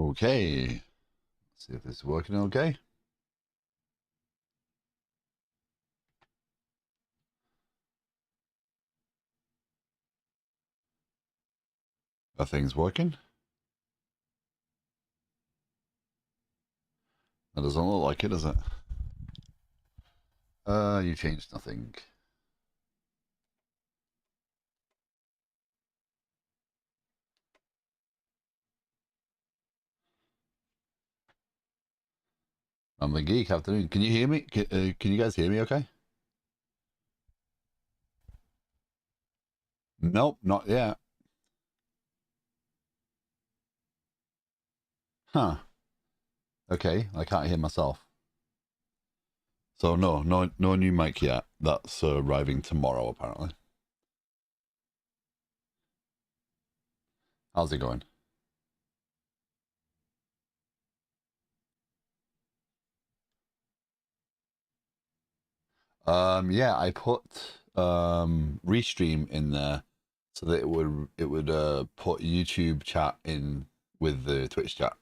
Okay, let's see if this is working okay. Are things working? That doesn't look like it, does it? You changed nothing. I'm the geek afternoon. Can you hear me? Can you guys hear me okay? Nope, not yet. Huh. Okay, I can't hear myself. So no new mic yet. That's arriving tomorrow apparently. How's it going? Yeah, I put Restream in there so that it would put YouTube chat in with the Twitch chat.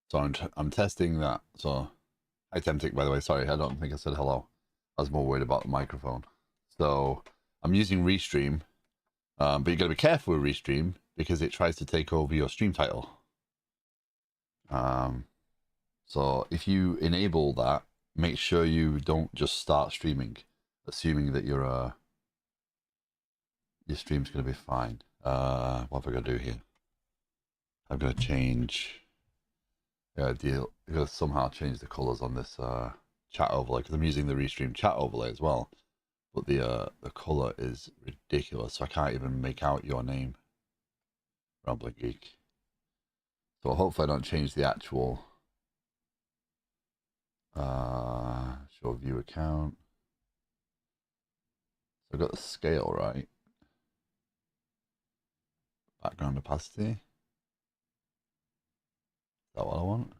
So I'm testing that. So hi Temptic, by the way. Sorry, I don't think I said hello. I was more worried about the microphone. So I'm using Restream, but you got to be careful with Restream because it tries to take over your stream title. So if you enable that, make sure you don't just start streaming, assuming that your stream's going to be fine. What have I got to do here? I'm going to change. Yeah, deal. You got to somehow change the colors on this chat overlay because I'm using the Restream chat overlay as well. But the color is ridiculous, so I can't even make out your name, Rambling Geek. So hopefully I don't change the actual show view account. So I've got the scale right. Background opacity. Is that what I want?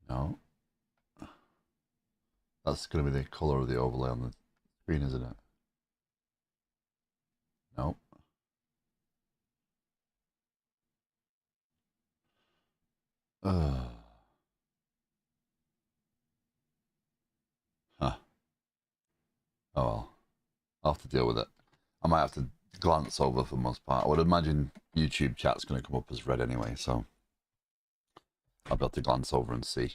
No. That's going to be the color of the overlay on the screen, isn't it? Nope. Huh. Oh well. I'll have to deal with it. I might have to glance over for the most part. I would imagine YouTube chat's going to come up as red anyway, so I'll be able to glance over and see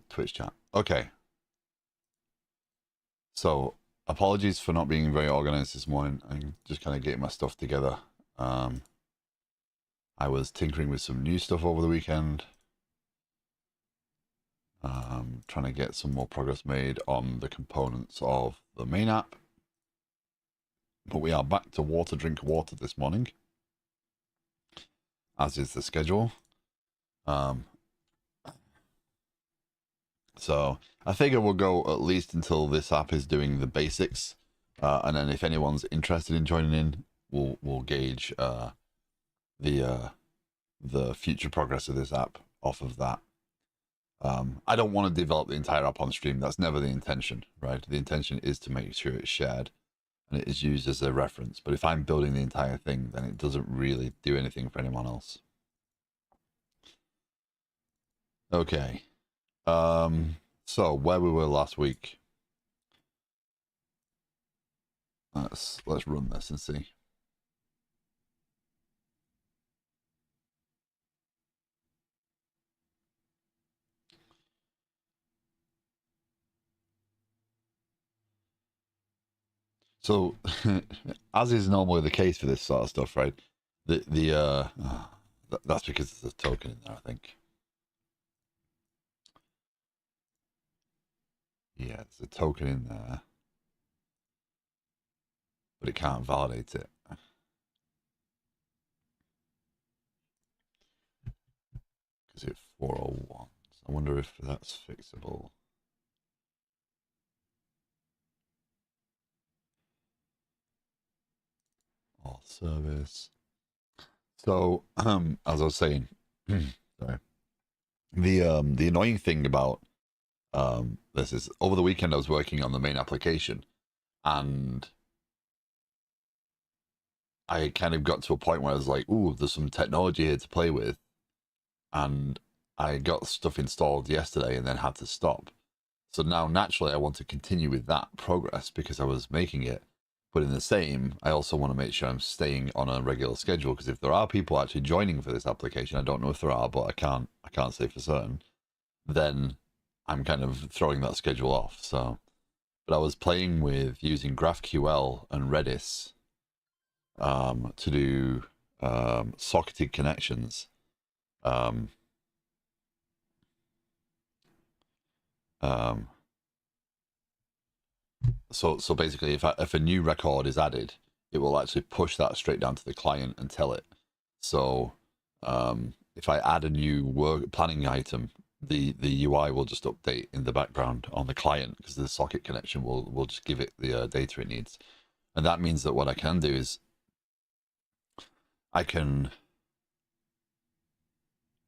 Twitch chat. Okay. So apologies for not being very organized this morning. I'm just kind of getting my stuff together. I was tinkering with some new stuff over the weekend. Trying to get some more progress made on the components of the main app. But we are back to water, drink water this morning, as is the schedule. So I figure we'll go at least until this app is doing the basics, and then if anyone's interested in joining in, we'll gauge the future progress of this app off of that. I don't want to develop the entire app on stream. That's never the intention, right? The intention is to make sure it's shared and it is used as a reference. But if I'm building the entire thing, then it doesn't really do anything for anyone else. Okay. So where we were last week. Let's run this and see. So, as is normally the case for this sort of stuff, right? That's because there's a token in there, I think. Yeah, there's a token in there, but it can't validate it. Because it's 401. I wonder if that's fixable. All service. So, as I was saying, sorry. The annoying thing about this is over the weekend I was working on the main application, and I kind of got to a point where I was like, "Ooh, there's some technology here to play with," and I got stuff installed yesterday and then had to stop. So now, naturally, I want to continue with that progress because I was making it. But in the same, I also want to make sure I'm staying on a regular schedule because if there are people actually joining for this application, I don't know if there are, but I can't say for certain. Then I'm kind of throwing that schedule off. So, but I was playing with using GraphQL and Redis to do socketed connections. Um, um, so basically, if a new record is added, it will actually push that straight down to the client and tell it. So if I add a new work planning item, the UI will just update in the background on the client because the socket connection will just give it the data it needs. And that means that what I can do is I can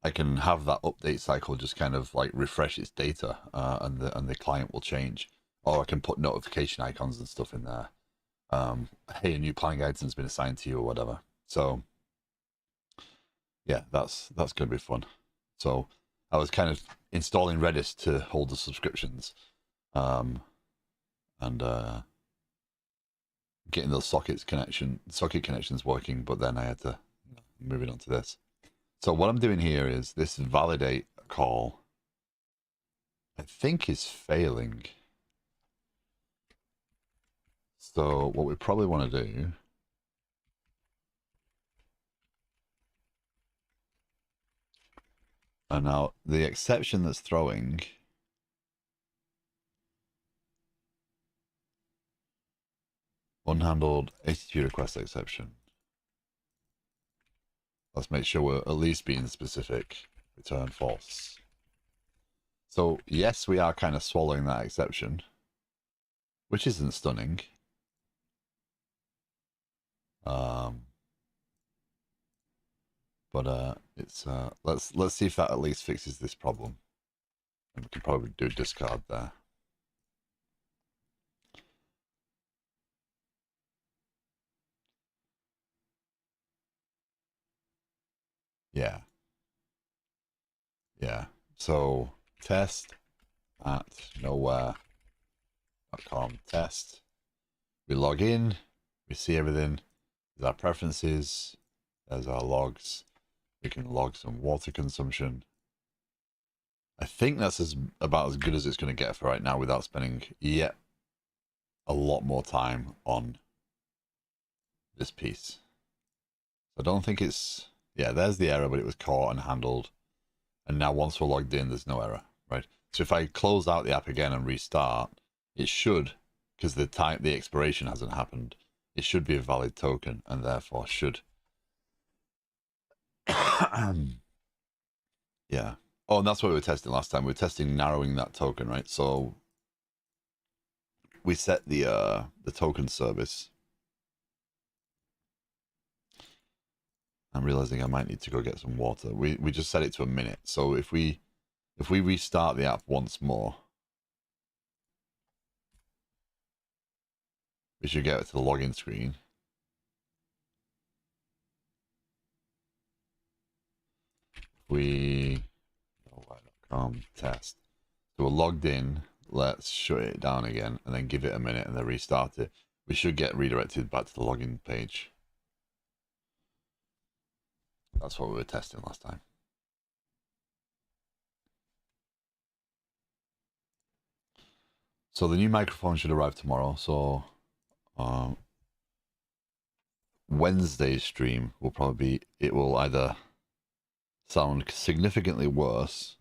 have that update cycle just kind of like refresh its data, and the client will change, or I can put notification icons and stuff in there. Hey, a new planning item's been assigned to you or whatever. So yeah, that's gonna be fun. So I was kind of installing Redis to hold the subscriptions, and getting those socket connections working. But then I had to move it on to this. So what I'm doing here is this validate call, I think, is failing. So what we probably want to do and now the exception that's throwing unhandled HTTP request exception. Let's make sure we're at least being specific. Return false. So yes, we are kind of swallowing that exception, which isn't stunning. But it's let's see if that at least fixes this problem. And we can probably do discard there. Yeah. Yeah. So test at nowhere.com test. We log in, we see everything. There's our preferences, there's our logs. We can log some water consumption. I think that's about as good as it's going to get for right now without spending yet a lot more time on this piece. I don't think it's... Yeah, there's the error, but it was caught and handled. And now once we're logged in, there's no error, right? So if I close out the app again and restart, it should, because the expiration hasn't happened, it should be a valid token and therefore should. Yeah. Oh, and that's what we were testing last time. We were testing narrowing that token, right? So we set the token service. I'm realizing I might need to go get some water. We just set it to a minute. So if we restart the app once more, we should get to the login screen. Test. So we're logged in. Let's shut it down again and then give it a minute and then restart it. We should get redirected back to the login page. That's what we were testing last time. So the new microphone should arrive tomorrow. So Wednesday's stream will probably be, it will either sound significantly worse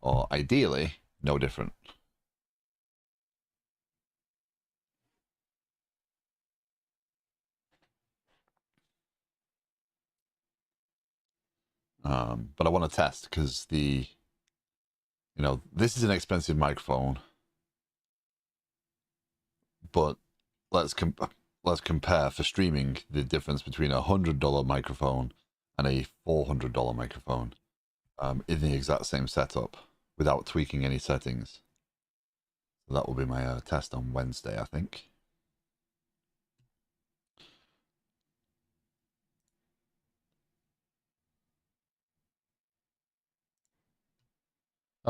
or ideally no different. But I want to test because this is an expensive microphone, but let's compare for streaming the difference between a $100 microphone and a $400 microphone in the exact same setup without tweaking any settings. So that will be my test on Wednesday, I think.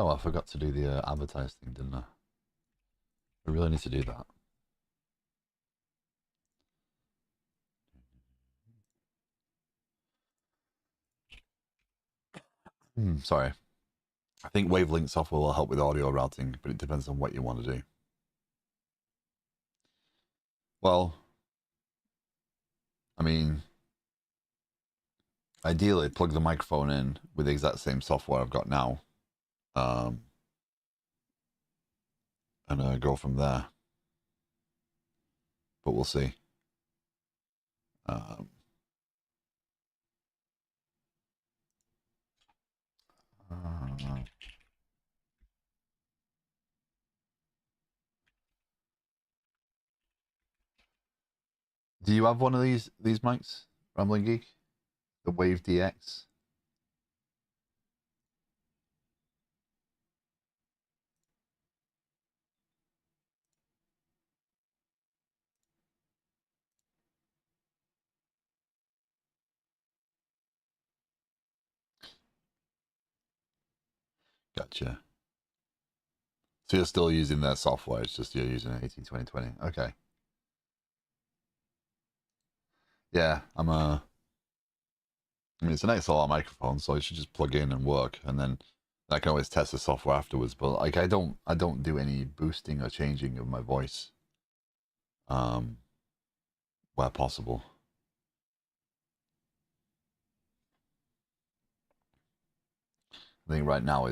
Oh, I forgot to do the advertise thing, didn't I? I really need to do that. Sorry. I think wavelength software will help with audio routing, but it depends on what you want to do. Well, I mean, ideally, plug the microphone in with the exact same software I've got now, and go from there. But we'll see. Do you have one of these mics, Rambling Geek? The Wave DX? Gotcha. So you're still using their software, it's just you're using 182020. Okay. Yeah, I mean, it's an XLR microphone, so it should just plug in and work, and then I can always test the software afterwards. But like, I don't do any boosting or changing of my voice, where possible. I think right now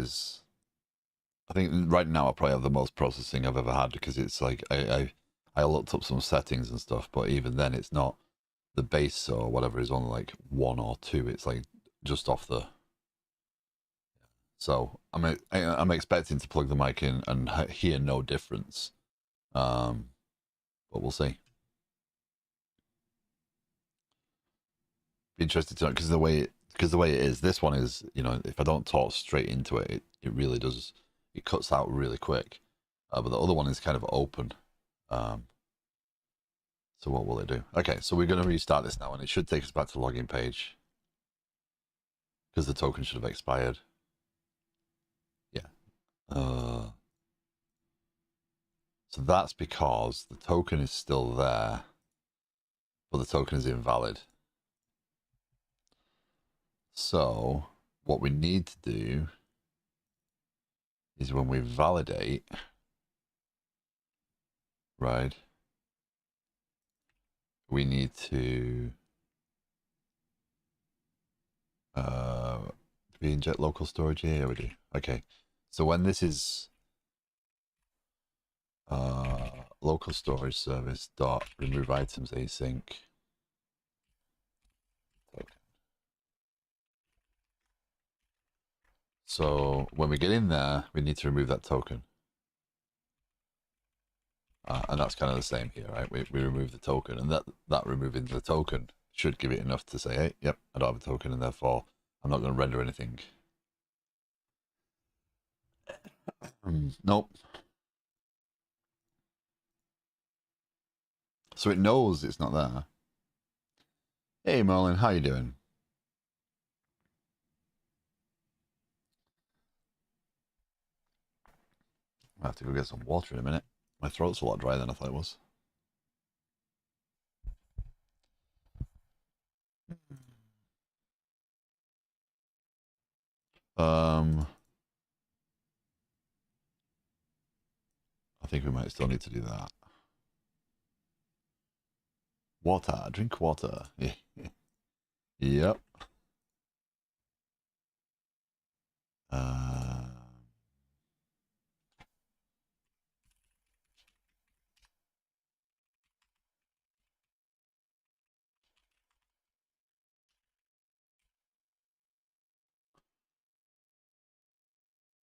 I probably have the most processing I've ever had, because it's like I looked up some settings and stuff, but even then it's not the bass or whatever is on like 1 or 2. It's like just off the. So I'm expecting to plug the mic in and hear no difference, but we'll see. Be interested to know, because the way it is, this one is, if I don't talk straight into it, it really does, it cuts out really quick. But the other one is kind of open. So what will it do? Okay, so we're going to restart this now, and it should take us back to the login page, because the token should have expired. Yeah. So that's because the token is still there, but the token is invalid. So what we need to do is, when we validate, right, we need to do we inject local storage here? Yeah, we do. Okay, so when this is local storage service dot remove items async token. So when we get in there, we need to remove that token. And that's kind of the same here, right? We remove the token, and that removing the token should give it enough to say, hey, yep, I don't have a token, and therefore I'm not going to render anything. Nope. So it knows it's not there. Hey, Merlin, how you doing? I have to go get some water in a minute. My throat's a lot drier than I thought it was. I think we might still need to do that. Water, drink water. Yep.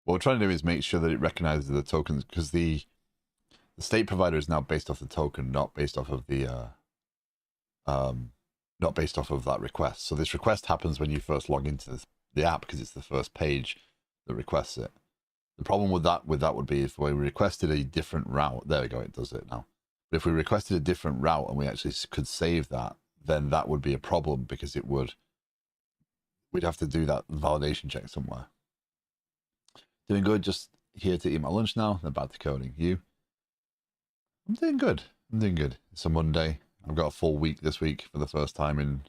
What we're trying to do is make sure that it recognizes the tokens, because the state provider is now based off the token, not based off of the not based off of that request. So this request happens when you first log into the app, because it's the first page that requests it. The problem with that would be if we requested a different route. There we go, it does it now. But if we requested a different route and we actually could save that, then that would be a problem, because we'd have to do that validation check somewhere. Doing good. Just here to eat my lunch now. Then back to coding. You? I'm doing good. I'm doing good. It's a Monday. I've got a full week this week for the first time in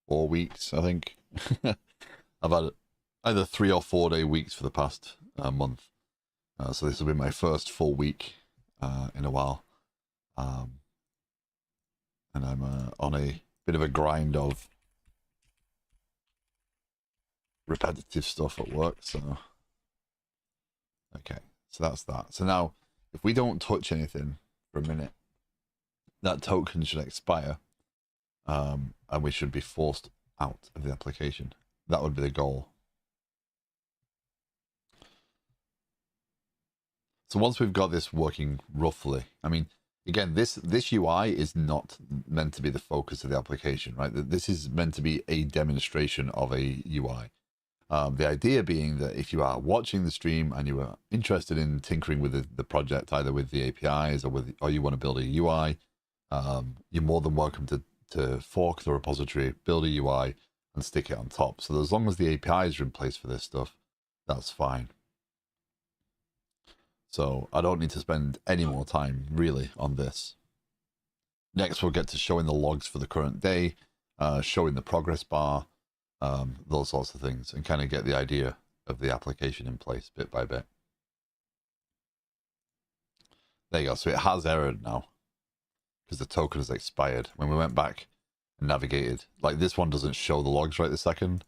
4 weeks, I think. I've had either 3 or 4 day weeks for the past month. So this will be my first full week in a while. And I'm on a bit of a grind of repetitive stuff at work. So, okay. So that's that. So now, if we don't touch anything for a minute, that token should expire. And we should be forced out of the application. That would be the goal. So once we've got this working roughly, I mean, again, this UI is not meant to be the focus of the application, right? This is meant to be a demonstration of a UI. The idea being that if you are watching the stream and you are interested in tinkering with the project, either with the APIs or you want to build a UI, you're more than welcome to fork the repository, build a UI, and stick it on top. So as long as the APIs are in place for this stuff, that's fine. So I don't need to spend any more time really on this. Next, we'll get to showing the logs for the current day, showing the progress bar, those sorts of things, and kind of get the idea of the application in place bit by bit. There you go. So it has errored now because the token has expired. When we went back and navigated, like this one doesn't show the logs right this second,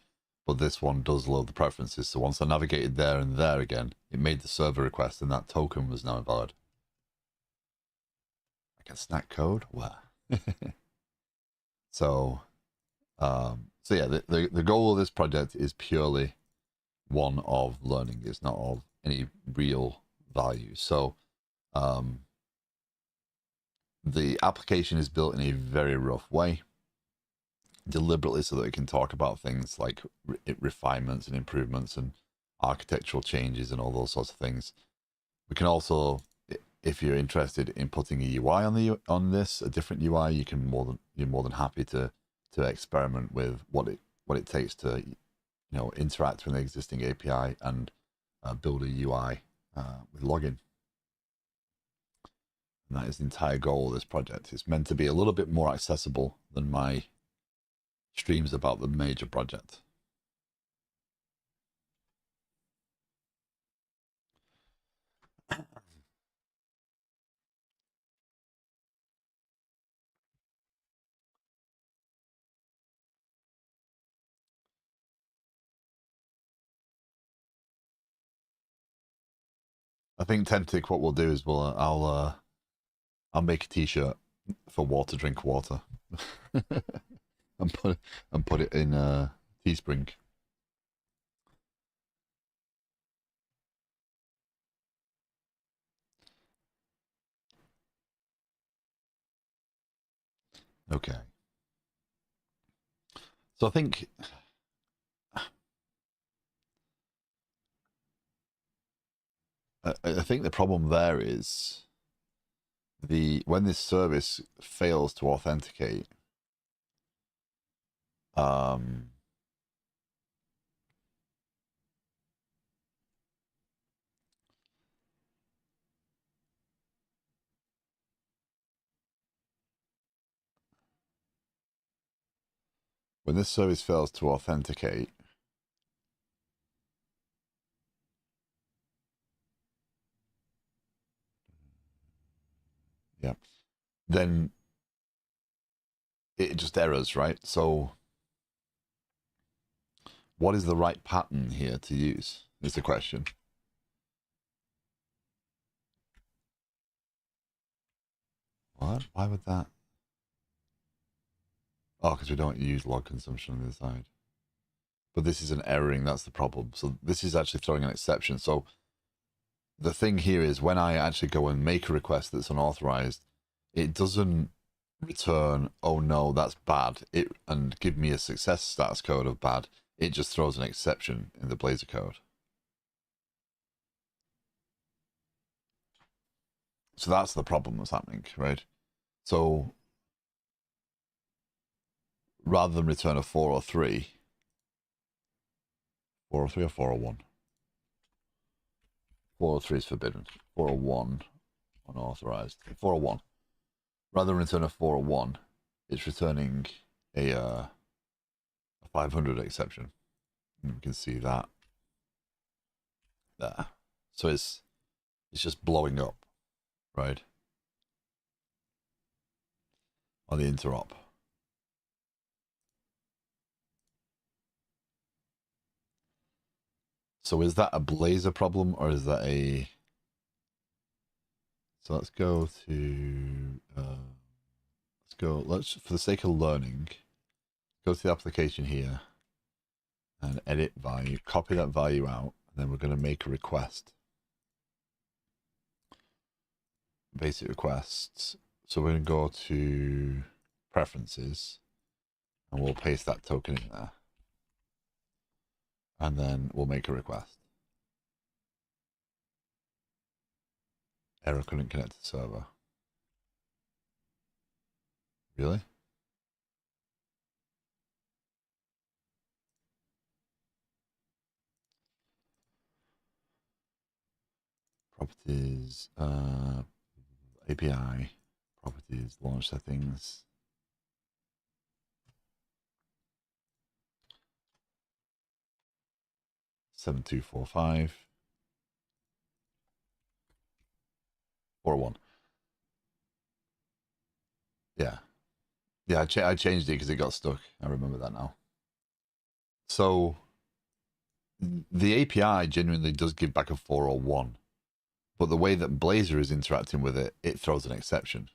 but this one does load the preferences. So once I navigated there and there again, it made the server request and that token was now invalid. I can snack code? Wow. So yeah, the goal of this project is purely one of learning. It's not of any real value. So the application is built in a very rough way, deliberately so that we can talk about things like refinements and improvements and architectural changes and all those sorts of things. We can also, if you're interested in putting a UI on this, a different UI, you're more than happy to experiment with what it takes to interact with an existing API and build a UI with login. And that is the entire goal of this project. It's meant to be a little bit more accessible than my streams about the major project. I think Tentic, what we'll do is I'll make a t-shirt for water, drink water, and put it in Teespring. Okay. So I think the problem there is when this service fails to authenticate, when this service fails to authenticate, yeah, then it just errors, right? So what is the right pattern here to use is the question. What? Why would that? Oh, because we don't use log consumption on the side. But this is an erroring, that's the problem. So this is actually throwing an exception. So the thing here is when I actually go and make a request that's unauthorized, it doesn't return, oh no, that's bad, and give me a success status code of bad. It just throws an exception in the Blazor code. So that's the problem that's happening, right? So rather than return a 403 or 401, 403 is forbidden. 401 unauthorized. 401. Rather than return a 401, it's returning a 500 exception. And we can see that there. So it's just blowing up, right? On the interop. So is that a Blazor problem or is that a... So let's go to... let's, for the sake of learning, go to the application here and edit value, copy that value out, and then we're going to make a request. Basic requests. So we're going to go to preferences and we'll paste that token in there. And then we'll make a request. Error, couldn't connect to server. Really? Properties, API, properties, launch settings. Seven two four five 401. Yeah, I changed it because it got stuck. I remember that now. So the API genuinely does give back a 401, but the way that Blazor is interacting with it, it throws an exception.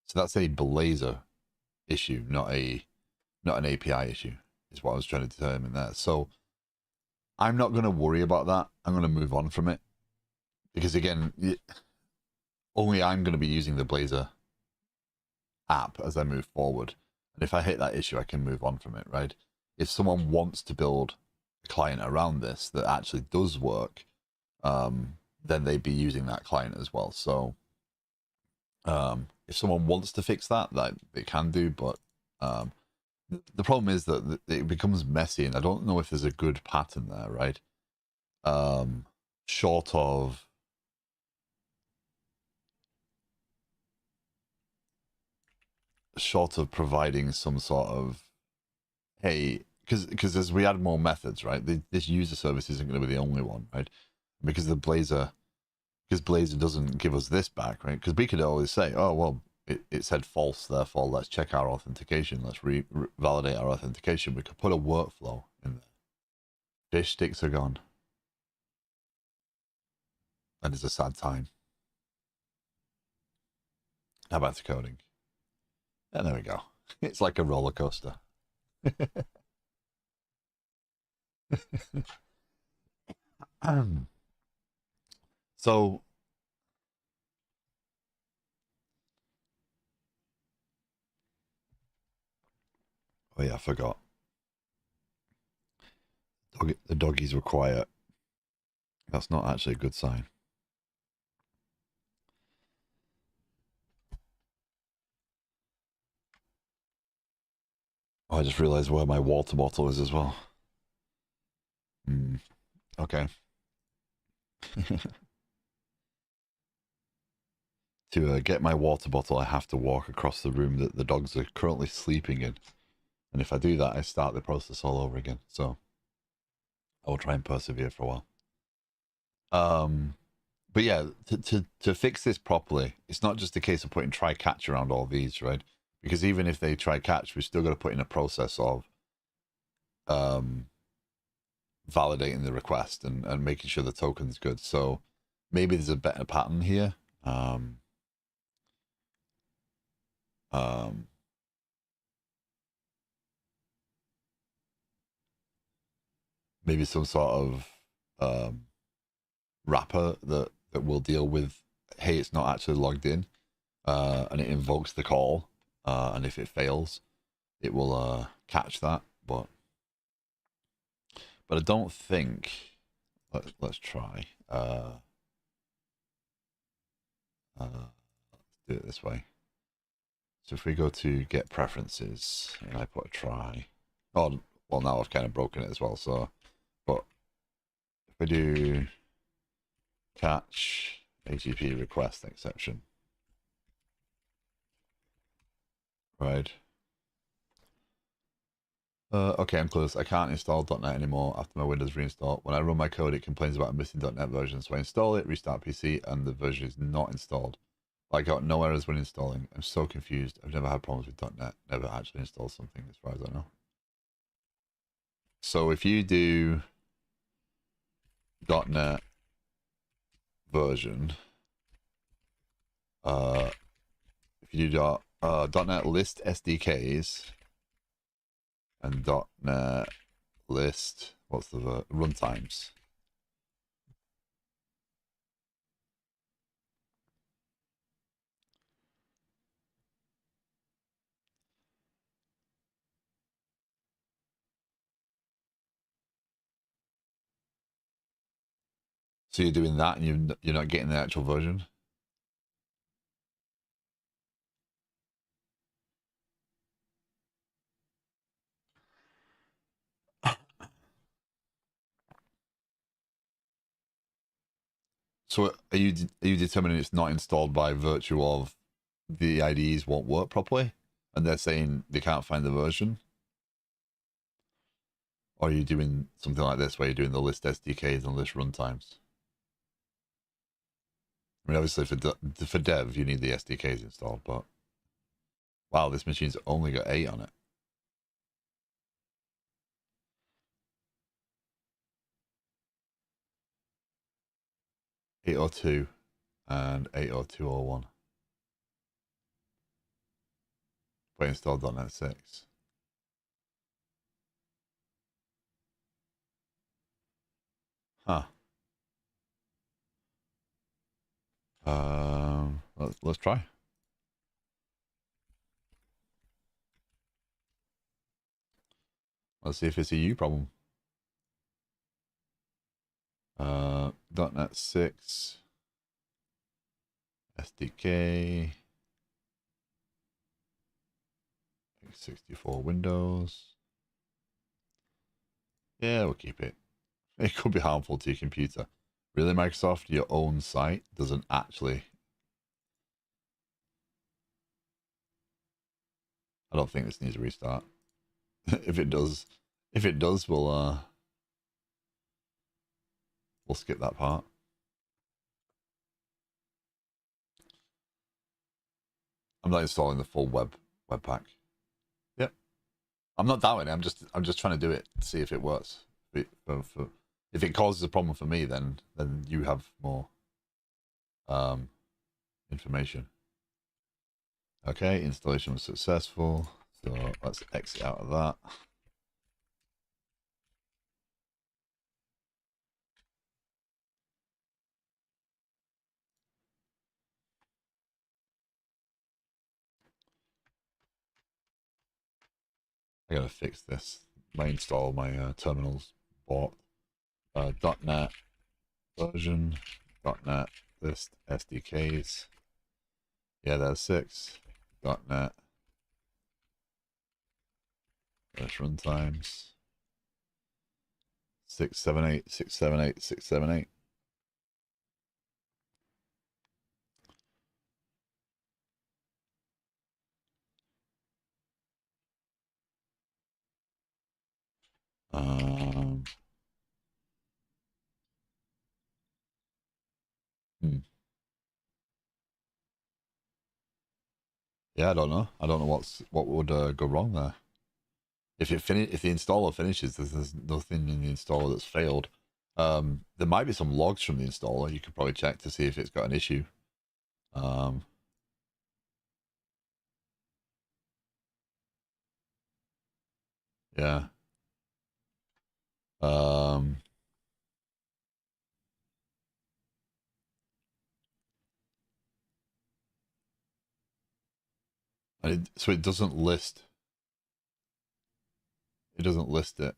So that's a Blazor issue, not an API issue, is what I was trying to determine there. So I'm not going to worry about that. I'm going to move on from it because, again, only I'm going to be using the Blazor app as I move forward. And if I hit that issue, I can move on from it, right? If someone wants to build a client around this that actually does work, then they'd be using that client as well. So if someone wants to fix that they can do, but the problem is that it becomes messy, and I don't know if there's a good pattern there, right? Short of providing some sort of, hey, because as we add more methods, right, this user service isn't going to be the only one, right? Because Blazor doesn't give us this back, right? Because we could always say, oh, well, it said false, therefore let's check our authentication, let's validate our authentication. We could put a workflow in there. Fish sticks are gone. That is a sad time. How about the coding? And there we go. It's like a roller coaster. So oh yeah, I forgot. The doggies were quiet. That's not actually a good sign. Oh, I just realized where my water bottle is as well. Okay. To get my water bottle, I have to walk across the room that the dogs are currently sleeping in. And if I do that, I start the process all over again. So I will try and persevere for a while. But yeah, to fix this properly, it's not just a case of putting try catch around all these, right? Because even if they try catch, we've still got to put in a process of validating the request and making sure the token's good. So maybe there's a better pattern here. Maybe some sort of wrapper that will deal with, hey, it's not actually logged in, and it invokes the call, and if it fails, it will catch that. But I don't think. Let's try. Let's do it this way. So if we go to get preferences and I put a try, oh well, now I've kind of broken it as well. So, but if I do Catch HTTP request exception. Right. Okay, I'm close. I can't install .NET anymore after my Windows reinstall. When I run my code, it complains about a missing .NET version. So I install it, restart PC, and the version is not installed. I got no errors when installing. I'm so confused. I've never had problems with .NET. Never actually installed something, as far as I know. So if you do .NET version, if you do .NET list SDKs and .NET list, what's the runtimes? So you're doing that, and you're not getting the actual version. So are you determining it's not installed by virtue of the IDEs won't work properly, and they're saying they can't find the version? Or are you doing something like this where you're doing the list SDKs and list runtimes? I mean, obviously for dev you need the SDKs installed, but wow, this machine's only got 8 on it. 802 and 80201. But installed .NET 6. Huh. Let's try. Let's see if it's a U problem. .NET 6 SDK 64 Windows. Yeah, we'll keep it. It could be harmful to your computer. Really, Microsoft, your own site doesn't actually. I don't think this needs a restart. if it does, we'll skip that part. I'm not installing the full web pack. Yep. I'm not doubting it. I'm just trying to do it to see if it works. If it causes a problem for me, then you have more information. Okay, installation was successful. So let's exit out of that. I gotta fix this. My terminals bought .NET version, .NET list SDKs. Yeah, there's 6. .NET list runtimes. 678, 678, 678. Yeah, I don't know. I don't know what would go wrong there. If the installer finishes, there's nothing in the installer that's failed. There might be some logs from the installer. You could probably check to see if it's got an issue. Yeah. So it doesn't list. It doesn't list it.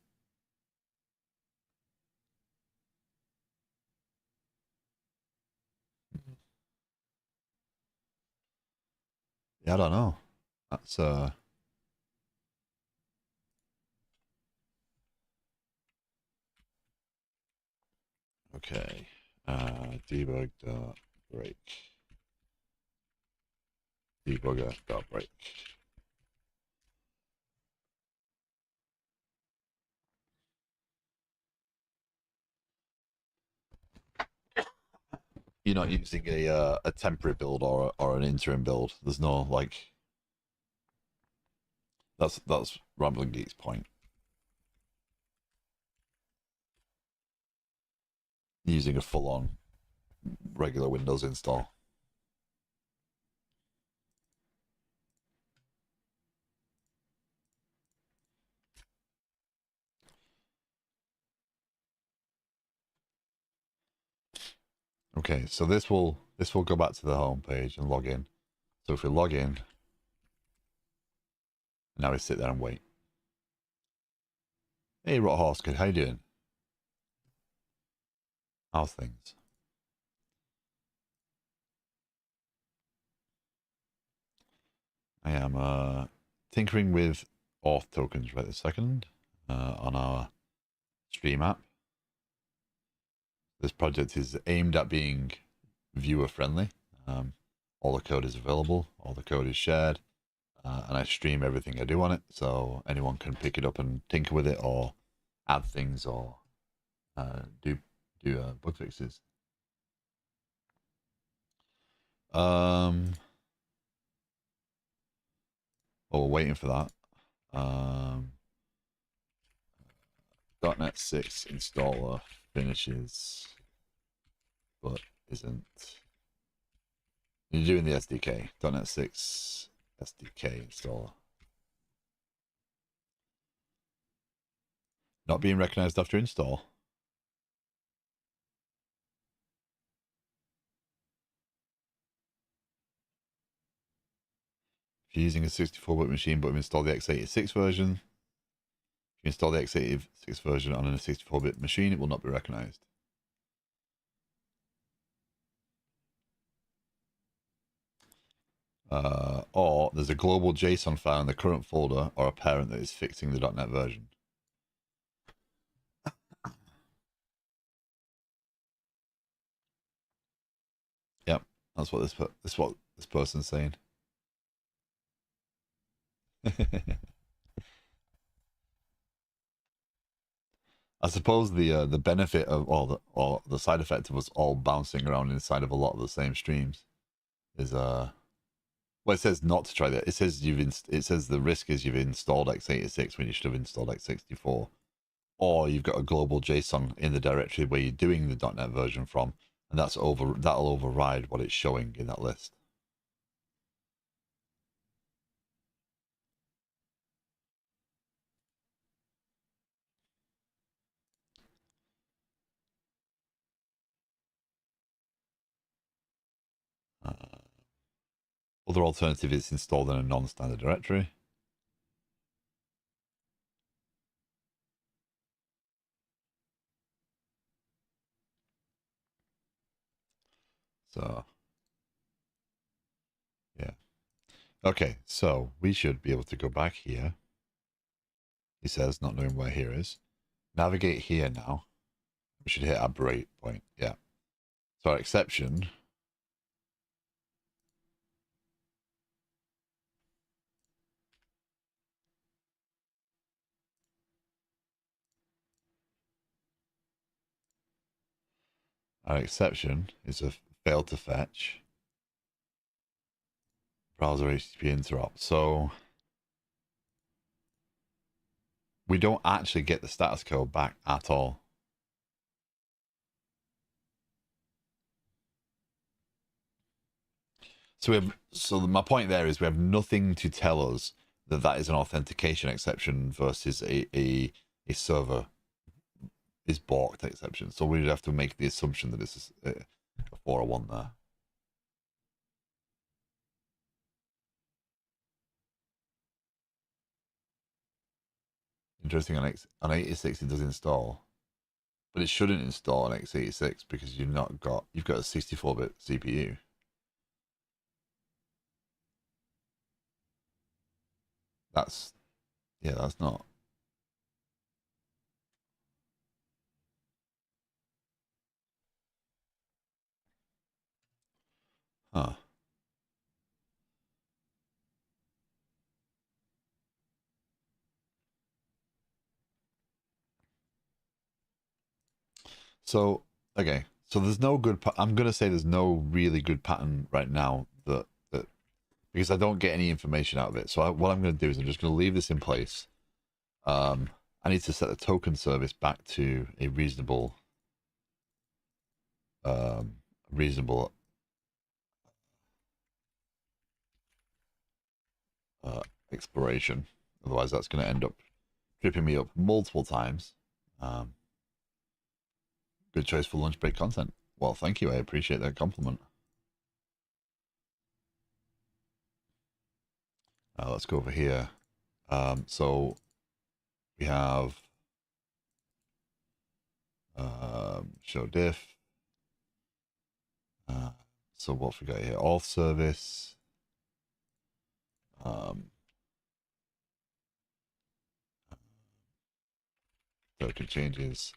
Yeah, I don't know. That's okay. Debug.break. Debugger.break. You're not using a temporary build or an interim build. There's no like. That's Rambling Geek's point. Using a full-on regular Windows install. Okay, so this will go back to the home page and log in. So if we log in, now we sit there and wait. Hey, Rot Horse Kid, how you doing? How's things? I am tinkering with auth tokens right this second on our Stream app. This project is aimed at being viewer friendly. All the code is available, all the code is shared, and I stream everything I do on it, so anyone can pick it up and tinker with it or add things or do bug fixes. Well, we're waiting for that. .NET 6 installer finishes, but isn't. You're doing the SDK. .NET 6 SDK installer. Not being recognized after install. If you're using a 64-bit machine but have installed the x86 version, if you install the x86 version on a 64-bit machine, it will not be recognized. Or there's a global JSON file in the current folder or a parent that is fixing the .NET version. Yep, that's what this person's saying. I suppose the benefit of or the side effect of us all bouncing around inside of a lot of the same streams is well, it says not to try that. It says it says the risk is you've installed x86 when you should have installed x64, or you've got a global JSON in the directory where you're doing the .NET version from, and that'll override what it's showing in that list. Other alternative is installed in a non-standard directory. So, yeah. Okay, so we should be able to go back here. He says, not knowing where here is. Navigate here now. We should hit our break point. Yeah. So our exception. Our exception is a failed to fetch. Browser HTTP interrupt. So we don't actually get the status code back at all. So my point there is we have nothing to tell us that that is an authentication exception versus a server is balked exception. So we'd have to make the assumption that it's a 401 there. Interesting, on 86 it does install, but it shouldn't install on x86 because you've got a 64-bit CPU. That's not. Huh. So, okay. So there's no good. I'm gonna say there's no really good pattern right now that because I don't get any information out of it. So what I'm gonna do is I'm just gonna leave this in place. I need to set the token service back to a um, reasonable exploration. Otherwise, that's going to end up tripping me up multiple times. Um, good choice for lunch break content. Well, thank you. I appreciate that compliment. Let's go over here. So we have show diff. So what have we got here? Auth service. Token changes.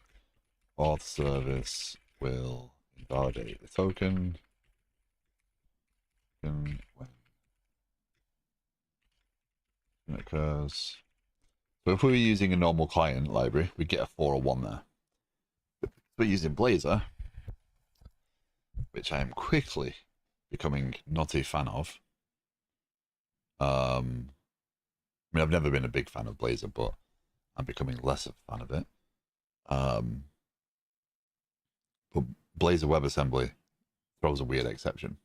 Auth service will invalidate the token when it occurs. So if we were using a normal client library, we'd get a 401 there. But using Blazor, which I am quickly becoming not a fan of. I mean, I've never been a big fan of Blazor, but I'm becoming less of a fan of it. But Blazor WebAssembly throws a weird exception,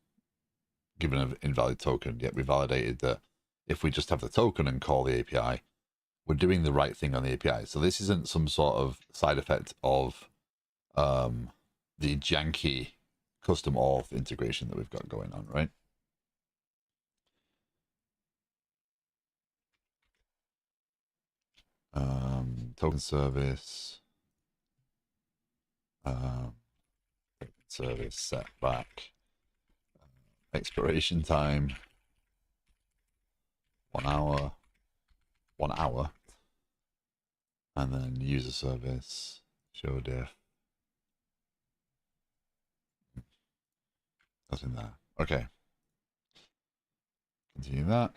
given an invalid token. Yet we validated that if we just have the token and call the API, we're doing the right thing on the API. So this isn't some sort of side effect of the janky custom auth integration that we've got going on, right? Token service, service setback, expiration time, 1 hour, 1 hour, and then user service, show diff. Nothing there. Okay. Continue that.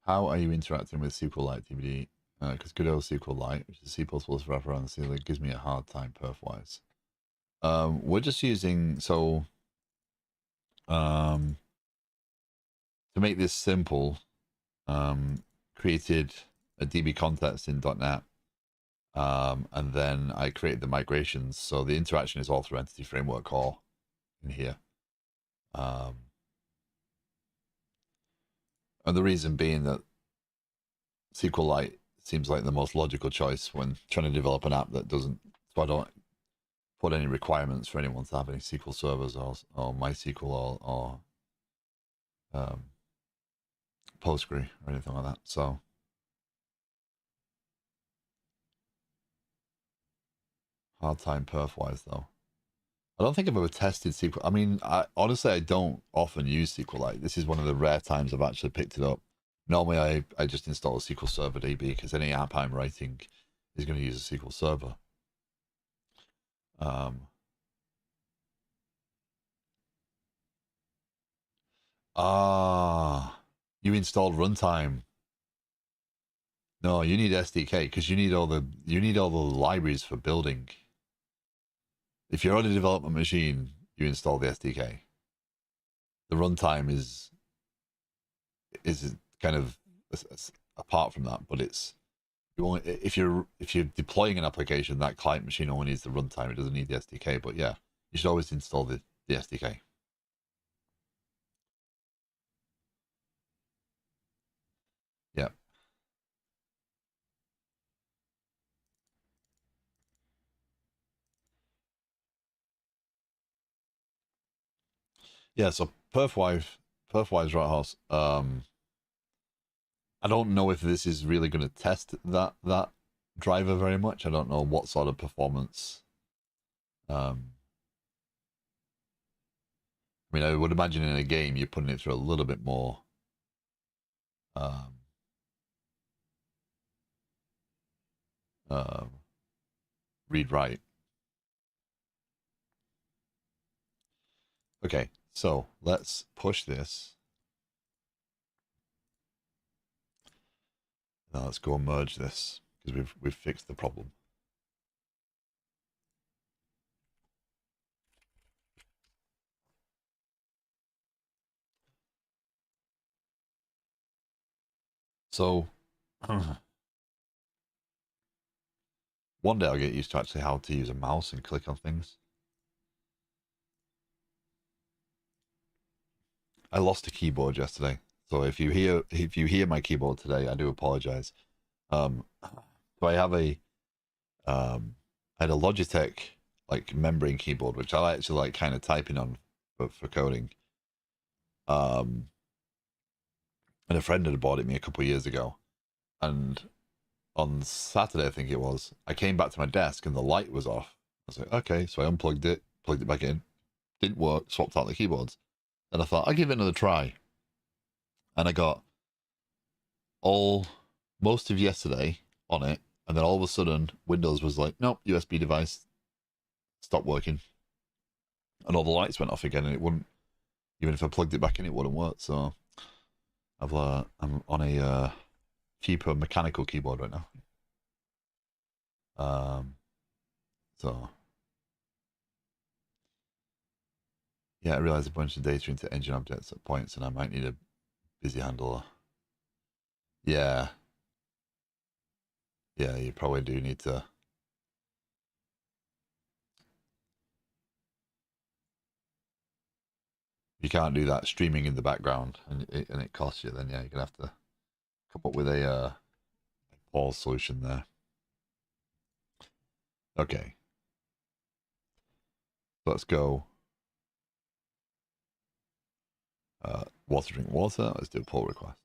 How are you interacting with SQLite TBD? Because good old SQLite, which is C++ wrapper on the ceiling, gives me a hard time perf-wise. We're just using, so to make this simple, created a DB context in .NET, and then I created the migrations. So the interaction is all through Entity Framework Core in here. And the reason being that SQLite seems like the most logical choice when trying to develop an app that doesn't, so I don't put any requirements for anyone to have any SQL servers or MySQL or Postgre or anything like that. So hard time perf-wise though. I don't think I've ever tested SQL. I mean, honestly, I don't often use SQLite. This is one of the rare times I've actually picked it up. Normally, I just install a SQL Server DB because any app I'm writing is going to use a SQL Server. You installed runtime. No, you need SDK because you need all the libraries for building. If you're on a development machine, you install the SDK. The runtime is kind of apart from that, but it's if you're deploying an application, that client machine only needs the runtime. It doesn't need the SDK. But yeah, you should always install the SDK. Yeah. Yeah. So perfwise right horse. I don't know if this is really going to test that driver very much. I don't know what sort of performance. I mean, I would imagine in a game you're putting it through a little bit more read write. Okay, so let's push this. Now let's go and merge this because we've fixed the problem. So one day I'll get used to actually how to use a mouse and click on things. I lost a keyboard yesterday, so if you hear my keyboard today, I do apologize. So I have I had a Logitech like membrane keyboard, which I actually like kind of typing on for coding. Um, and a friend had bought it me a couple of years ago, and on Saturday I think it was, I came back to my desk and the light was off. I was like, okay, so I unplugged it, plugged it back in, didn't work, swapped out the keyboards, and I thought I'd give it another try, and I got all most of yesterday on it, and then all of a sudden Windows was like, nope, USB device stopped working, and all the lights went off again, and it wouldn't, even if I plugged it back in, it wouldn't work. So I'm on a cheaper mechanical keyboard right now. So yeah, I realized a bunch of data into engine objects at points, and I might need a busy handler. Yeah, yeah, you probably do need to. You can't do that streaming in the background, and it costs you. Then yeah, you're gonna have to come up with a pause solution there. Okay, let's go. Water, drink water. Let's do a pull request.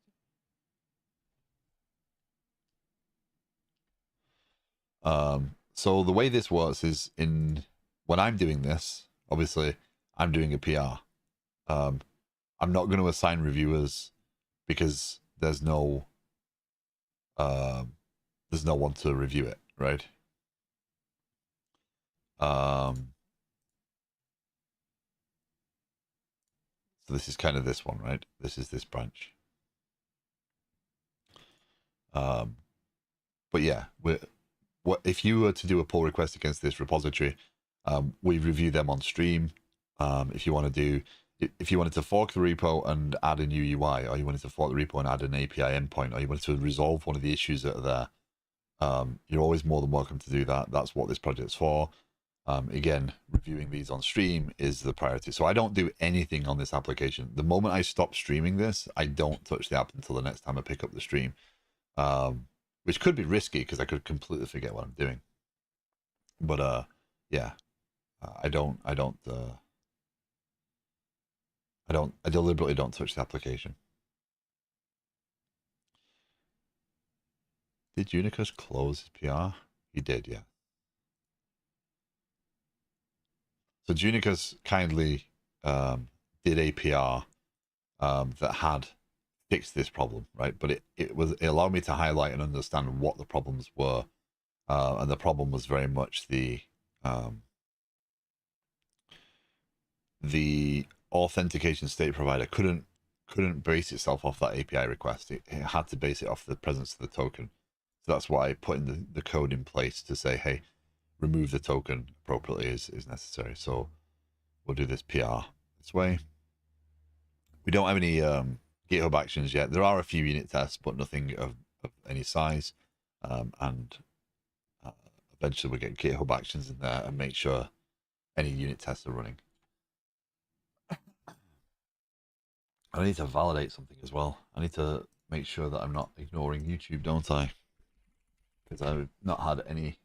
So the way this works is when I'm doing this, obviously I'm doing a PR. I'm not going to assign reviewers because there's no one to review it, right? So this is kind of this one, right? This is this branch. But yeah, what if you were to do a pull request against this repository, we review them on stream. If you want to do, if you wanted to fork the repo and add a new UI, or you wanted to fork the repo and add an API endpoint, or you wanted to resolve one of the issues that are there, you're always more than welcome to do that. That's what this project's for. Again, reviewing these on stream is the priority. So I don't do anything on this application. The moment I stop streaming this, I don't touch the app until the next time I pick up the stream, which could be risky because I could completely forget what I'm doing. But yeah, I deliberately don't touch the application. Did Unicus close his PR? He did, yeah. So Junicus kindly did a PR that had fixed this problem, right? But it allowed me to highlight and understand what the problems were, and the problem was very much the authentication state provider couldn't base itself off that API request. It had to base it off the presence of the token. So that's why putting the code in place to say, hey, remove the token appropriately is necessary. So we'll do this PR this way. We don't have any GitHub actions yet. There are a few unit tests, but nothing of any size. And eventually we'll get GitHub actions in there and make sure any unit tests are running. I need to validate something as well. I need to make sure that I'm not ignoring YouTube, don't I? Because I've not had any.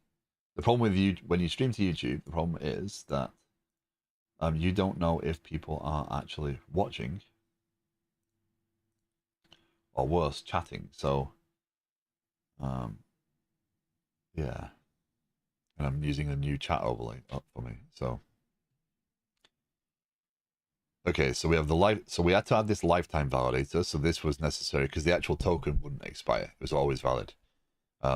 The problem with you when you stream to YouTube, the problem is that you don't know if people are actually watching or worse, chatting. So, yeah, and I'm using a new chat overlay up for me. So, okay, so we have the life. So we had to add this lifetime validator. So this was necessary because the actual token wouldn't expire; it was always valid.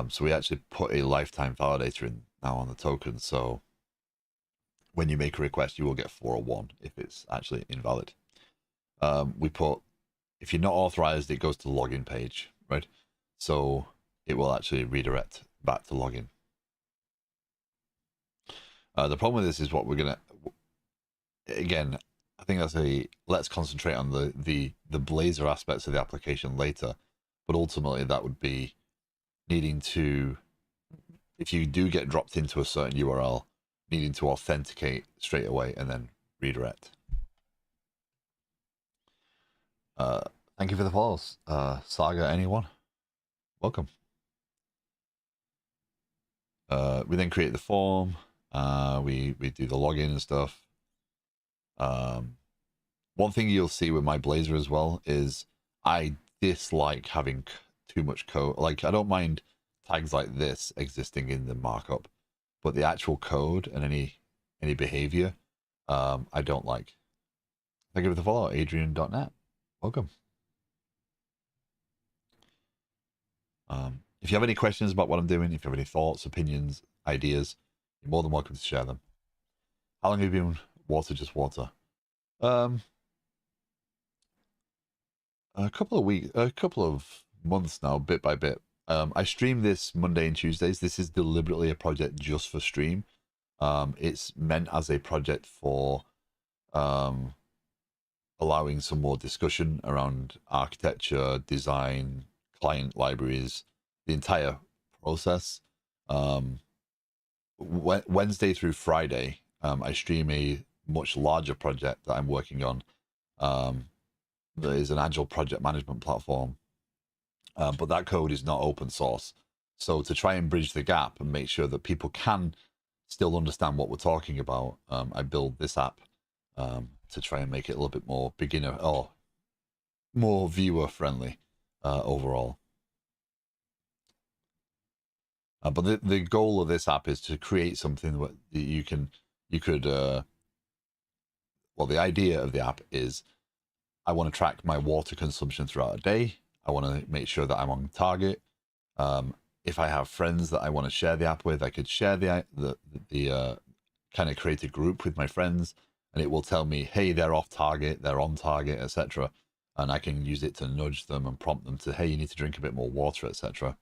So we actually put a lifetime validator in now on the token. So when you make a request, you will get 401 if it's actually invalid. We put, if you're not authorized, it goes to the login page, right? So it will actually redirect back to login. The problem with this is what we're gonna, again, I think that's let's concentrate on the Blazor aspects of the application later, but ultimately that would be needing to, if you do get dropped into a certain URL, needing to authenticate straight away and then redirect. Thank you for the follows. Saga, anyone? Welcome. We then create the form. We do the login and stuff. One thing you'll see with my Blazor as well is I dislike having too much code. Like, I don't mind tags like this existing in the markup, but the actual code and any behavior, I don't like. Thank you for the follow, Adrian.net. Welcome. If you have any questions about what I'm doing, if you have any thoughts, opinions, ideas, you're more than welcome to share them. How long have you been water just water? A couple of weeks, a couple of months now, bit by bit. I stream this Monday and Tuesdays. This is deliberately a project just for stream. It's meant as a project for allowing some more discussion around architecture, design, client libraries, the entire process. Wednesday through Friday, I stream a much larger project that I'm working on. There is an agile project management platform, but that code is not open source. So to try and bridge the gap and make sure that people can still understand what we're talking about, I build this app to try and make it a little bit more beginner or more viewer friendly overall. But the goal of this app is to create something that you could well, the idea of the app is I want to track my water consumption throughout a day. I want to make sure that I'm on target. If I have friends that I want to share the app with, I could share the kind of create a group with my friends, and it will tell me, hey, they're off target, they're on target, etc. And I can use it to nudge them and prompt them to, hey, you need to drink a bit more water, etc.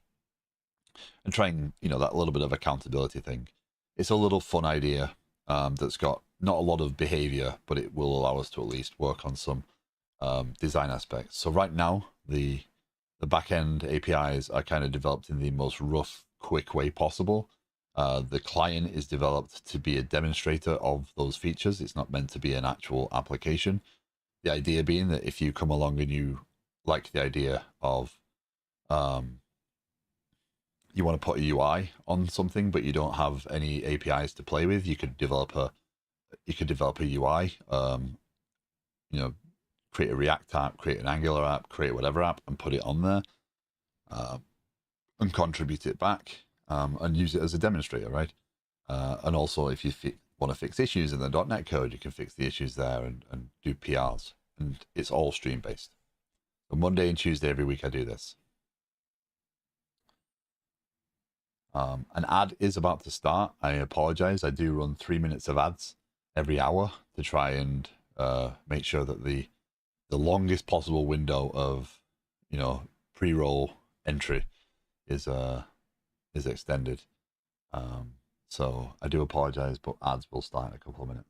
And trying, that little bit of accountability thing. It's a little fun idea that's got not a lot of behavior, but it will allow us to at least work on some design aspects. So right now, the backend APIs are kind of developed in the most rough, quick way possible. The client is developed to be a demonstrator of those features. It's not meant to be an actual application. The idea being that if you come along and you like the idea of you want to put a UI on something, but you don't have any APIs to play with, you could develop a UI. Create a React app, create an Angular app, create whatever app, and put it on there, and contribute it back, and use it as a demonstrator, right? And also, if you want to fix issues in the .NET code, you can fix the issues there and do PRs, and it's all stream based. So Monday and Tuesday every week I do this. An ad is about to start. I apologize. I do run 3 minutes of ads every hour to try and make sure that the longest possible window of pre-roll entry is extended. So I do apologize, but ads will start in a couple of minutes.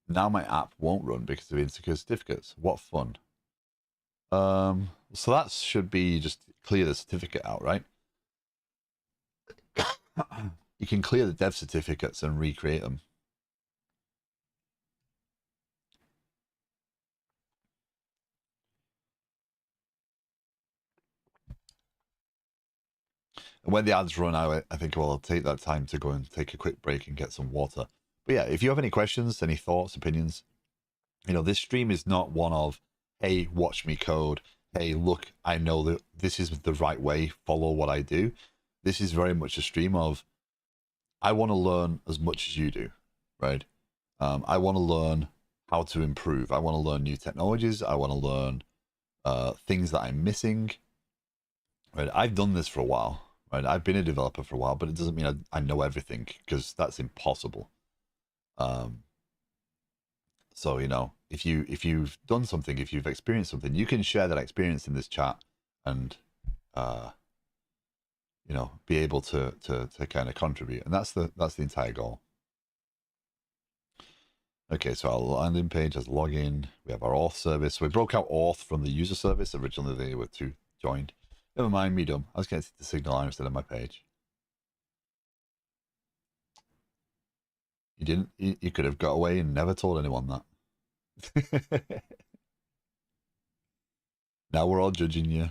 Now my app won't run because of insecure certificates. What fun. So that should be just clear the certificate out, right? You can clear the dev certificates and recreate them. And when the ads run out, I think I'll take that time to go and take a quick break and get some water. But yeah, if you have any questions, any thoughts, opinions, this stream is not one of, hey, watch me code. Hey, look, I know that this is the right way. Follow what I do. This is very much a stream of, I want to learn as much as you do, right? I want to learn how to improve. I want to learn new technologies. I want to learn things that I'm missing. Right? I've done this for a while. right? I've been a developer for a while, but it doesn't mean I know everything, because that's impossible. So, you know, if you've done something, if you've experienced something, you can share that experience in this chat, and uh, you know, be able to kind of contribute, and that's the entire goal. Okay, so our landing page has login. We have our auth service. So we broke out auth from the user service. Originally, they were two joined. Never mind, me dumb. I was getting the signal line instead of my page. You didn't. You could have got away and never told anyone that. Now we're all judging you.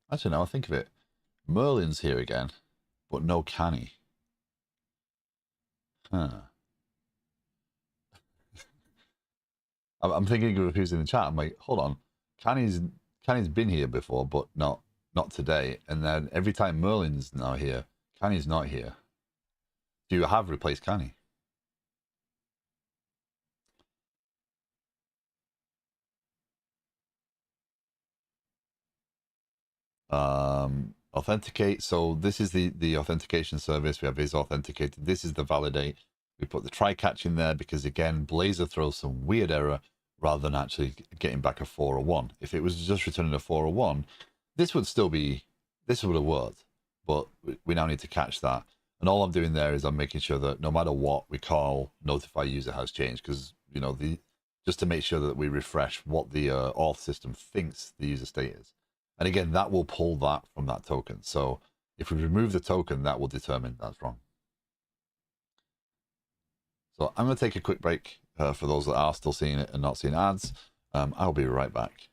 Actually, now I think of it, Merlin's here again, but no Canny. Huh. I'm thinking of who's in the chat. I'm like, hold on, Canny's been here before, but not today. And then every time Merlin's now here, Canny's not here. Do you have replaced Canny? Authenticate. So this is the authentication service. We have is authenticated. This is the validate. We put the try catch in there because, again, Blazor throws some weird error rather than actually getting back a 4 or 1. If it was just returning a 4 or 1, this would have worked, but we now need to catch that. And all I'm doing there is I'm making sure that no matter what we call, notify user has changed, because, you know, just to make sure that we refresh what the auth system thinks the user state is. And again, that will pull that from that token. So if we remove the token, that will determine that's wrong. So I'm going to take a quick break for those that are still seeing it and not seeing ads. I'll be right back.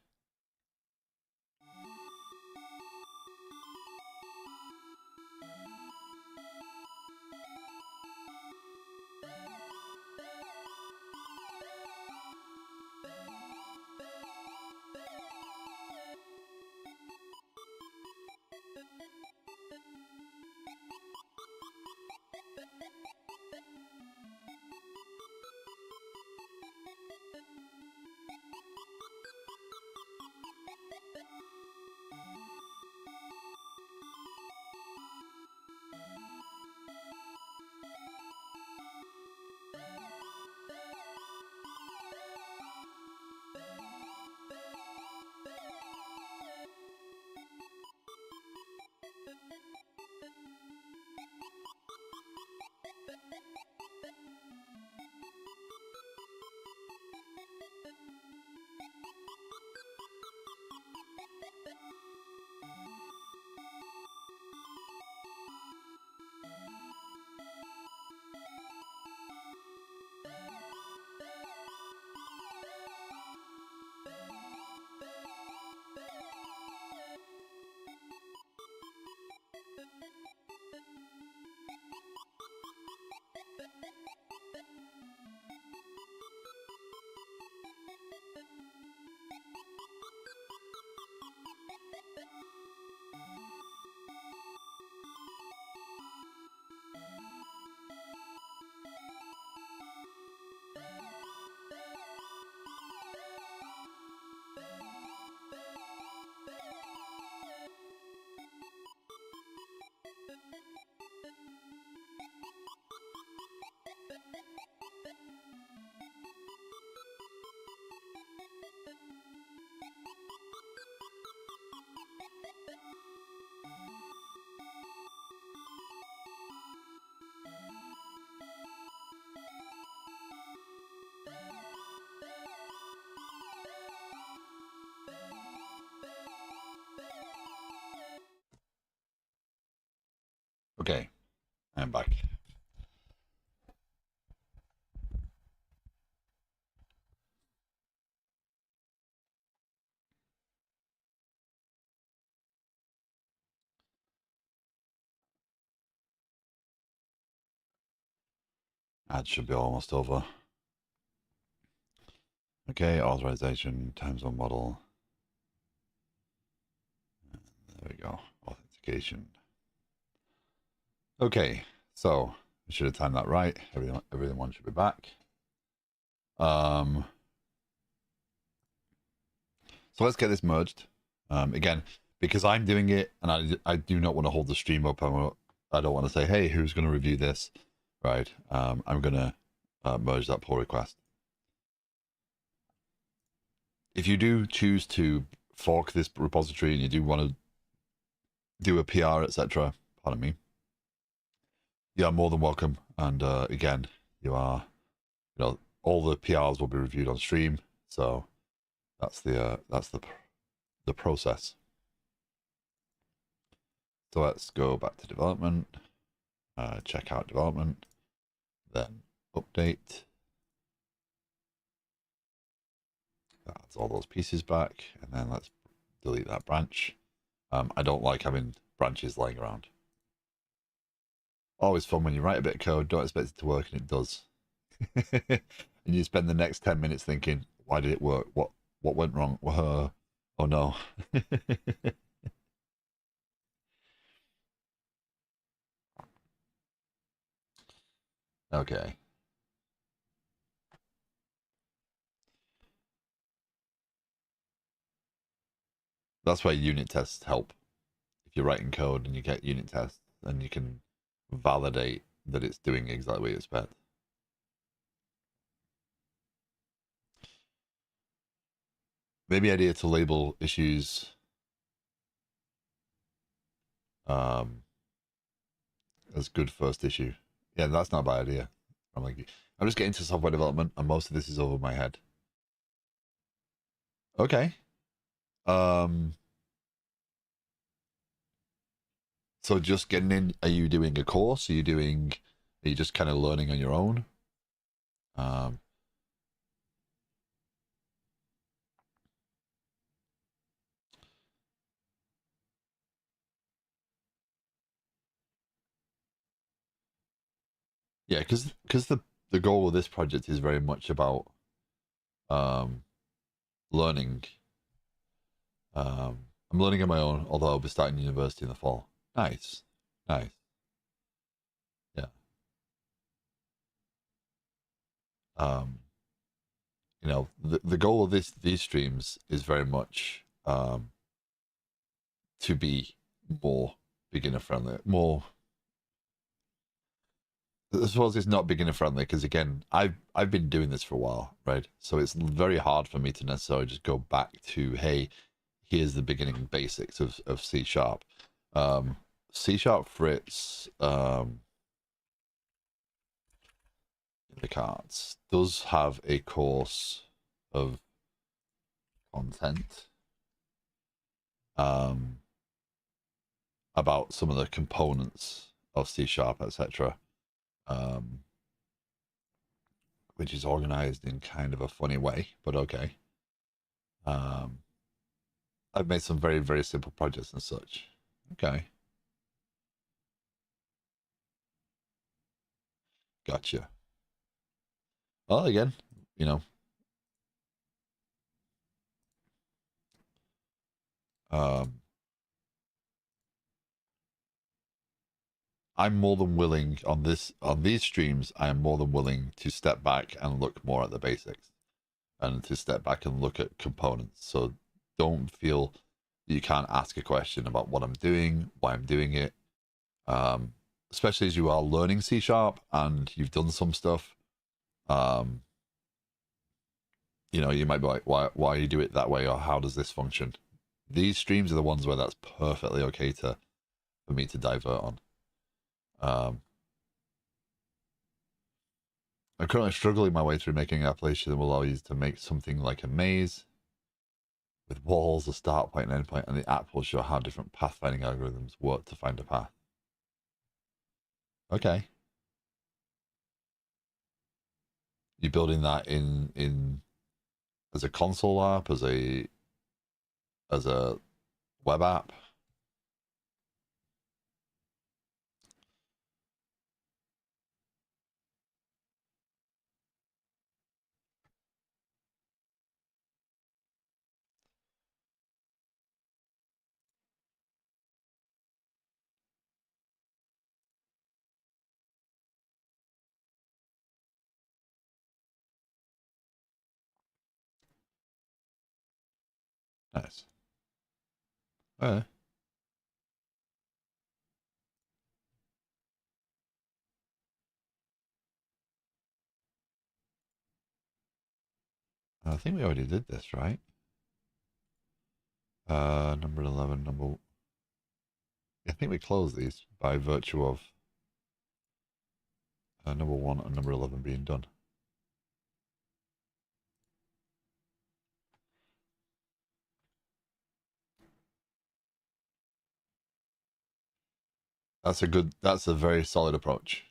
Okay, I'm back. Ad should be almost over. Okay, authorization, time zone model. There we go. Authentication. Okay, so we should have timed that right. Everyone should be back. So let's get this merged. Again, because I'm doing it, and I do not want to hold the stream up. I don't want to say, hey, who's going to review this, right? I'm going to merge that pull request. If you do choose to fork this repository and you do want to do a PR, etc., pardon me, you are more than welcome. And again, all the PRs will be reviewed on stream. So that's the process. So let's go back to development, check out development, then update. That's all those pieces back, and then let's delete that branch. I don't like having branches lying around. Always fun when you write a bit of code, don't expect it to work, and it does. And you spend the next 10 minutes thinking, why did it work? What went wrong? Oh no. Okay. That's where unit tests help. If you're writing code and you get unit tests, then you can validate that it's doing exactly what you expect. Maybe idea to label issues as good first issue. Yeah, that's not a bad idea. I'm just getting into software development, and most of this is over my head. Okay. So just getting in. Are you doing a course? Are you just kind of learning on your own? Um, yeah, because the goal of this project is very much about learning. I'm learning on my own, although I'll be starting university in the fall. Nice, nice. Yeah. Um, the goal of these streams is very much to be more beginner friendly. More, I suppose it's not beginner friendly because again, I've been doing this for a while, right? So it's very hard for me to necessarily just go back to, hey, here's the beginning basics of C sharp. C sharp Fritz in the cards does have a course of content um, about some of the components of C sharp, etc., um, which is organized in kind of a funny way, but okay. Um, I've made some very, very simple projects and such. Okay, gotcha. Well, again, you know, um, I'm more than willing on these streams. I am more than willing to step back and look more at the basics, and to step back and look at components. So don't feel you can't ask a question about what I'm doing, why I'm doing it. Um, Especially as you are learning C sharp and you've done some stuff. Um, you might be like, why you do it that way, or how does this function? These streams are the ones where that's perfectly okay for me to divert on. Um, I'm currently struggling my way through making an application that will allow you to make something like a maze with walls, a start point and end point, and the app will show how different pathfinding algorithms work to find a path. Okay. You're building that in as a console app, as a web app. Nice. Okay. I think we already did this, right? Number 11, I think we closed these by virtue of number 1 and number 11 being done. That's a very solid approach.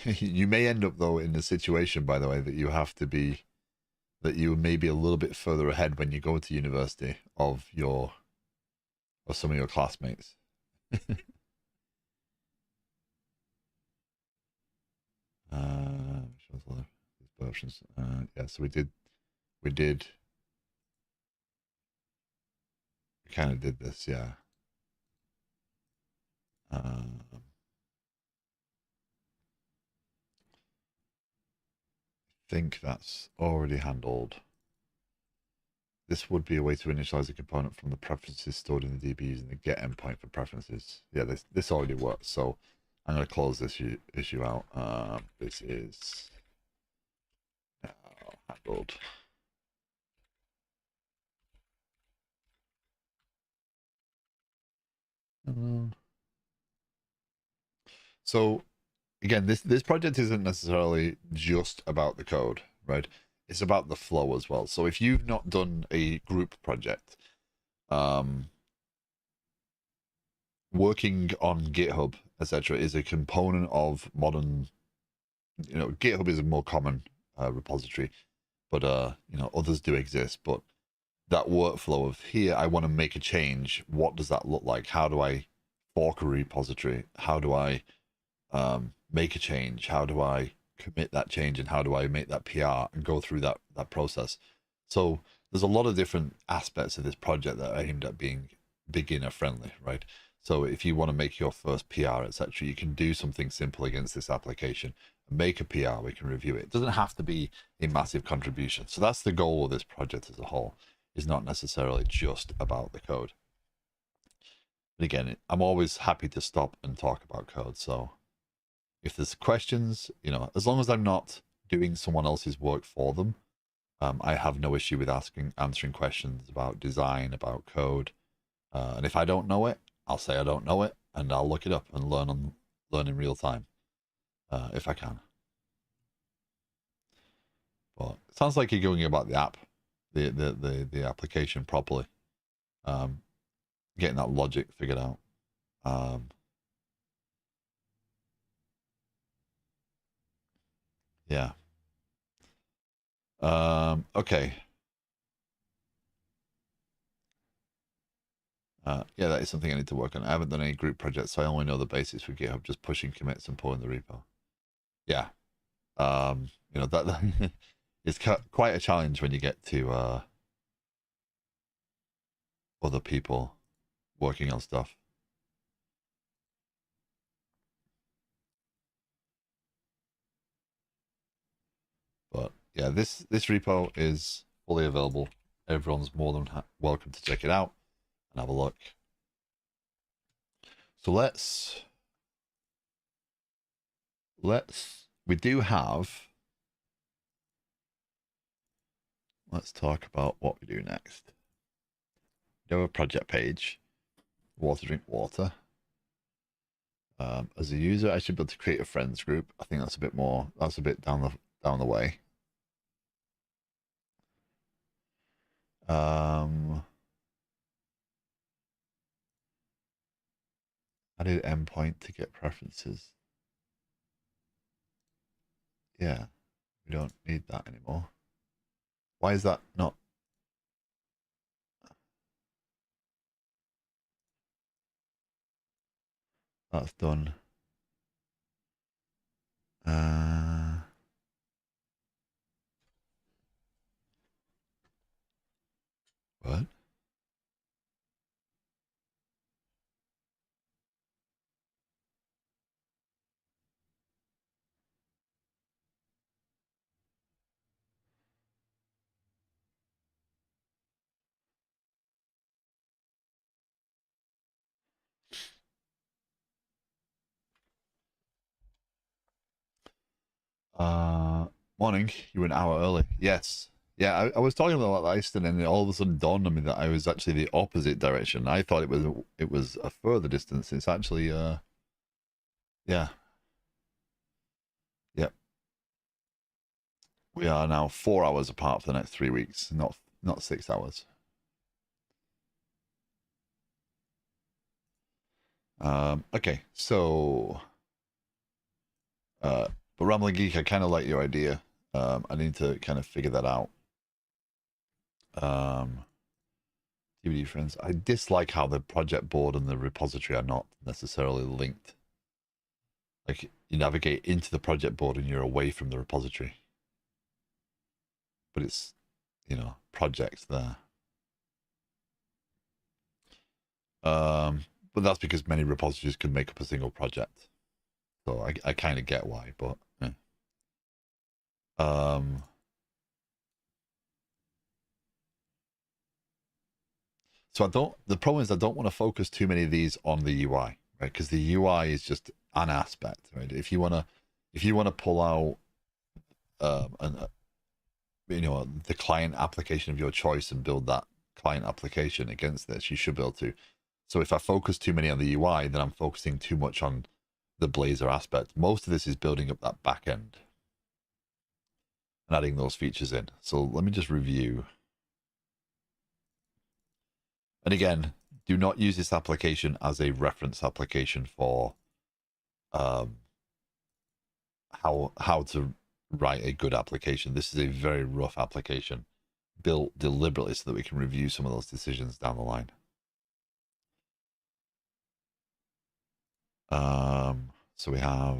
You may end up though in the situation, by the way, that you may be a little bit further ahead when you go to university of some of your classmates. Versions. Yeah, so we kind of did this, yeah. I think that's already handled. This would be a way to initialize a component from the preferences stored in the DB using the get endpoint for preferences. Yeah, this already works. So I'm going to close this issue out. This is now handled. So again, this project isn't necessarily just about the code, right? It's about the flow as well. So if you've not done a group project, working on GitHub, etc., is a component of modern. GitHub is a more common repository, but others do exist. But that workflow of here, I want to make a change. What does that look like? How do I fork a repository? How do I make a change? How do I commit that change? And how do I make that PR and go through that process? So there's a lot of different aspects of this project that are aimed at being beginner friendly, right? So if you want to make your first PR, etc., you can do something simple against this application, make a PR, we can review it. It doesn't have to be a massive contribution. So that's the goal of this project as a whole, is not necessarily just about the code. But again, I'm always happy to stop and talk about code. So if there's questions, as long as I'm not doing someone else's work for them, I have no issue with answering questions about design, about code. And if I don't know it, I'll say I don't know it, and I'll look it up and learn in real time, if I can. But it sounds like you're going about the app, the application properly, getting that logic figured out. Yeah. Okay. Yeah, that is something I need to work on. I haven't done any group projects, so I only know the basics for GitHub, just pushing commits and pulling the repo. Yeah. That it's quite a challenge when you get to other people working on stuff. But yeah, this repo is fully available. Everyone's more than welcome to check it out and have a look. So we do have. Let's talk about what we do next. We have a project page. Water, drink water. As a user, I should be able to create a friends group. I think that's a bit more. That's a bit down the way. Added endpoint to get preferences. Yeah, we don't need that anymore. Why is that not? That's done. What? Morning. You were an hour early. Yes. Yeah, I was talking about that yesterday, and it all of a sudden dawned on me that I was actually the opposite direction. I thought it was a further distance. It's actually yeah. Yep. We are now 4 hours apart for the next 3 weeks, not 6 hours. Okay, so but Rambling Geek, I kind of like your idea. I need to kind of figure that out. DVD friends. I dislike how the project board and the repository are not necessarily linked. Like you navigate into the project board and you're away from the repository. But it's, projects there. But that's because many repositories can make up a single project. So I kind of get why, but yeah. So the problem is I don't want to focus too many of these on the UI, right? Because the UI is just an aspect, right? If you wanna pull out the client application of your choice and build that client application against this, you should be able to. So if I focus too many on the UI, then I'm focusing too much on the Blazor aspect. Most of this is building up that back end and adding those features in. So let me just review. And again, do not use this application as a reference application for how to write a good application. This is a very rough application built deliberately so that we can review some of those decisions down the line. So we have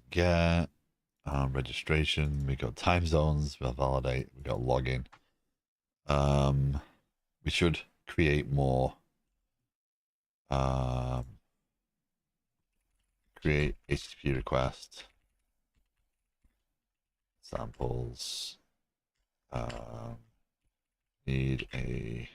get registration, we got time zones, we got validate, we got login. We should create more create HTTP request samples. Need a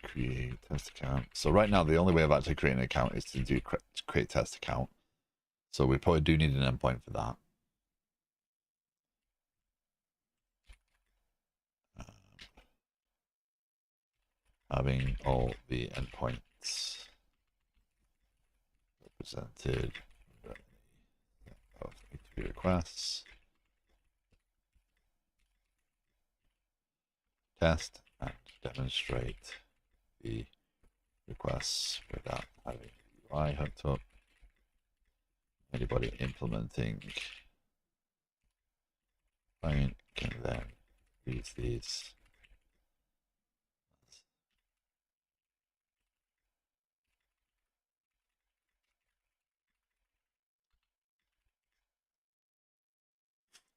create test account. So right now the only way of actually creating an account is to create test account. So we probably do need an endpoint for that. Having all the endpoints represented of HTTP requests, test and demonstrate the requests without having UI hooked up. Anybody implementing client can then use these.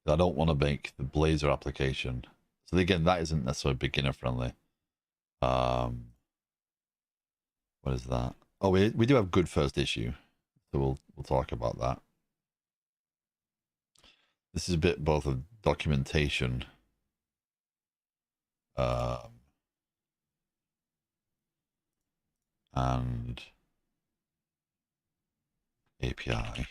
I don't want to make the Blazor application. So again, that isn't necessarily beginner friendly. What is that? Oh, we do have good first issue, so we'll talk about that. This is a bit both of documentation, and API.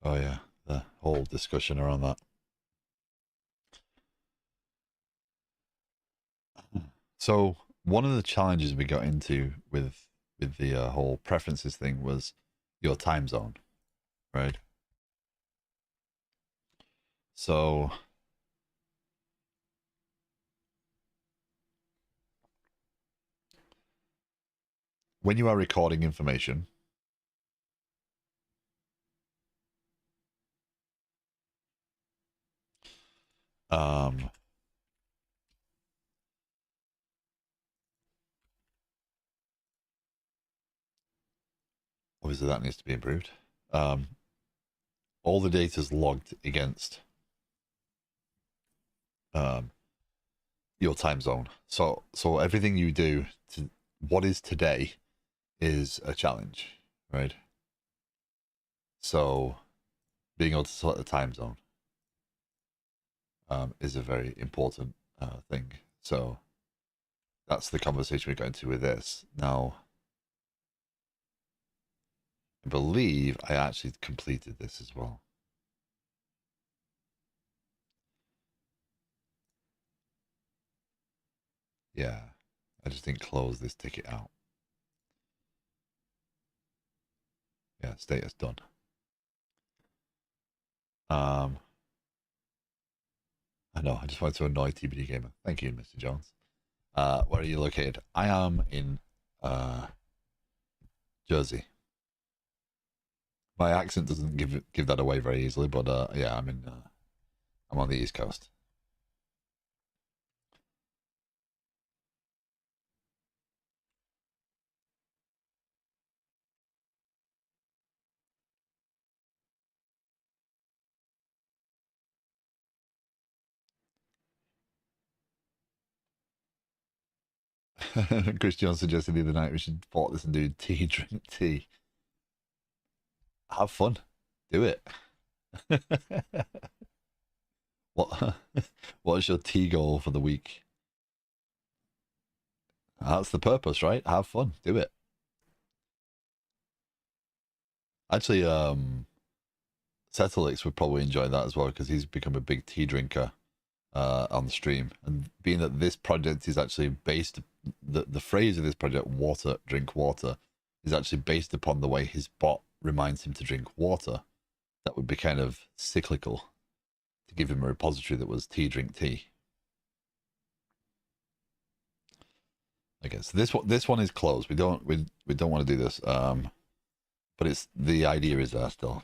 Oh yeah, the whole discussion around that. So one of the challenges we got into with the whole preferences thing was your time zone, right? So when you are recording information, Obviously that needs to be improved. All the data is logged against your time zone. So everything you do to what is today is a challenge, right? So being able to select the time zone is a very important thing. So that's the conversation we're going to with this. Now, I believe I actually completed this as well. Yeah, I just didn't close this ticket out. Yeah, status done. I know, I just wanted to annoy TBD Gamer. Thank you, Mr. Jones. Where are you located? I am in Jersey. My accent doesn't give that away very easily, but yeah, I'm on the East Coast. Chris Jones suggested the other night we should port this and do tea, drink tea. Have fun. Do it. what What's your tea goal for the week? That's the purpose, right? Have fun. Do it. Actually, Settlix would probably enjoy that as well because he's become a big tea drinker on the stream. And being that this project is actually based, the phrase of this project, water, drink water, is actually based upon the way his bot reminds him to drink water. That would be kind of cyclical to give him a repository that was tea, drink tea. Okay, so this one is closed. We don't want to do this. But it's the idea is there still.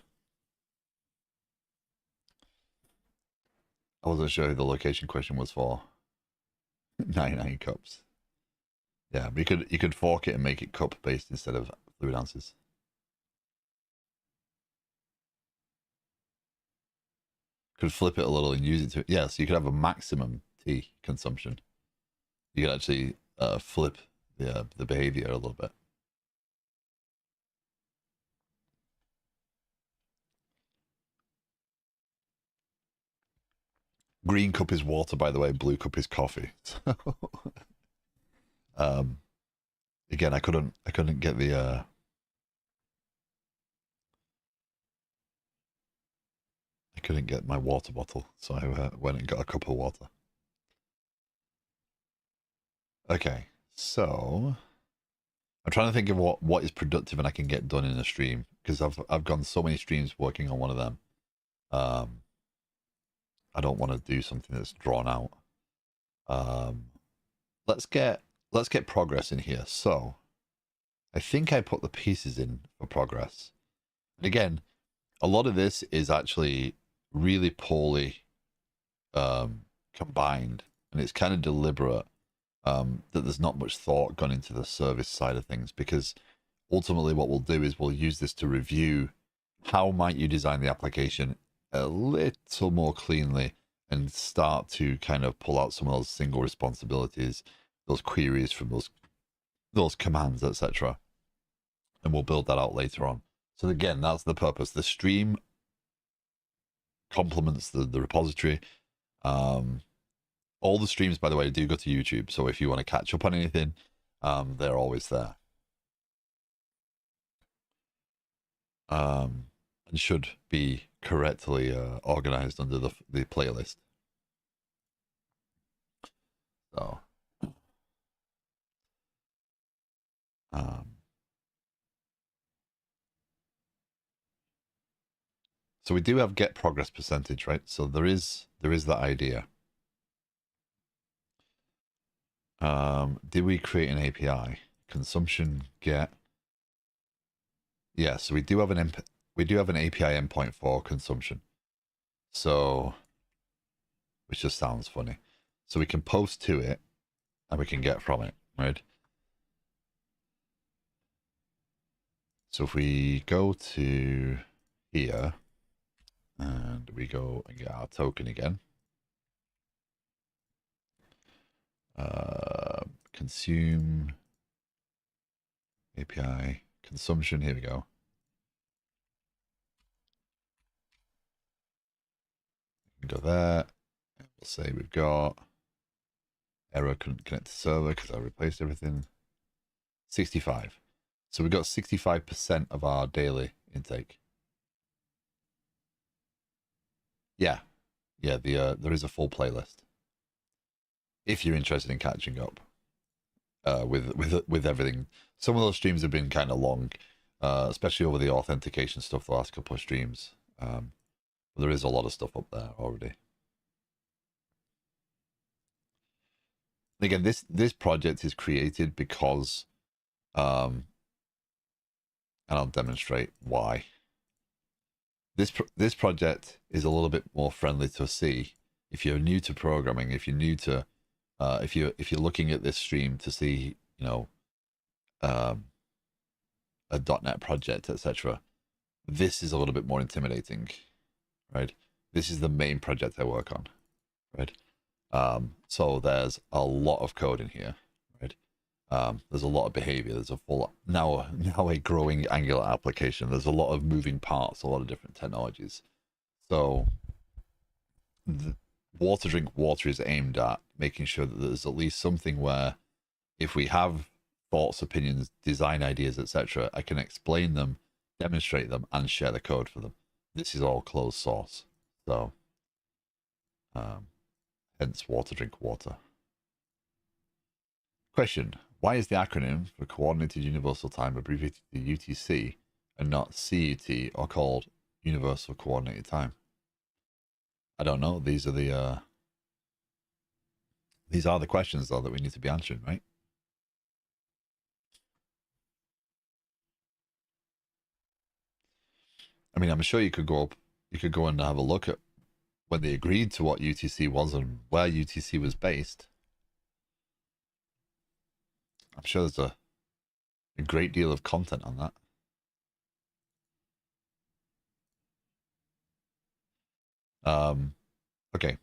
I wasn't sure who the location question was for. 99 cups. Yeah, but you could fork it and make it cup based instead of fluid ounces. Could flip it a little and use it to yeah, so you could have a maximum tea consumption. You could actually flip the behavior a little bit. Green cup is water, by the way. Blue cup is coffee. So, again, I couldn't get the I couldn't get my water bottle, so I went and got a cup of water. Okay, so I'm trying to think of what is productive and I can get done in a stream because I've gone so many streams working on one of them. I don't want to do something that's drawn out. Let's get progress in here. So I think I put the pieces in for progress. And again, a lot of this is actually really poorly combined, and it's kind of deliberate that there's not much thought gone into the service side of things, because ultimately what we'll do is we'll use this to review how might you design the application a little more cleanly and start to kind of pull out some of those single responsibilities, those queries from those commands, etc. And we'll build that out later on. So again, that's the purpose. The stream complements the repository. All the streams, by the way, do go to YouTube. So if you want to catch up on anything, they're always there. And should be correctly organized under the playlist. So, so we do have get progress percentage, right? So there is that idea. Did we create an API? Consumption get. Yeah, so we do have an API endpoint for consumption. So which just sounds funny. So we can post to it and we can get from it, right? So if we go to here and we go and get our token again, consume API consumption, here we go. We can go there. We'll say we've got error couldn't connect to server because I replaced everything. 65. So we've got 65% of our daily intake. Yeah. Yeah, there is a full playlist. If you're interested in catching up with everything. Some of those streams have been kind of long, especially over the authentication stuff the last couple of streams. But there is a lot of stuff up there already. Again, this project is created because, and I'll demonstrate why. This project is a little bit more friendly to see if you're new to programming, if you're new to, if you're looking at this stream to see, you know, a .NET project, etc. This is a little bit more intimidating, right? This is the main project I work on, right? So there's a lot of code in here, right? There's a lot of behavior. There's a full now a growing Angular application. There's a lot of moving parts, a lot of different technologies. So Water Drink Water is aimed at making sure that there's at least something where if we have thoughts, opinions, design ideas, etc., I can explain them, demonstrate them, and share the code for them. This is all closed source. So hence Water Drink Water. Question: why is the acronym for Coordinated Universal Time abbreviated to UTC and not CUT or called Universal Coordinated Time? I don't know. These are the questions though that we need to be answering, right? I mean, I'm sure you could go and have a look at when they agreed to what UTC was and where UTC was based. I'm sure there's a great deal of content on that. Okay.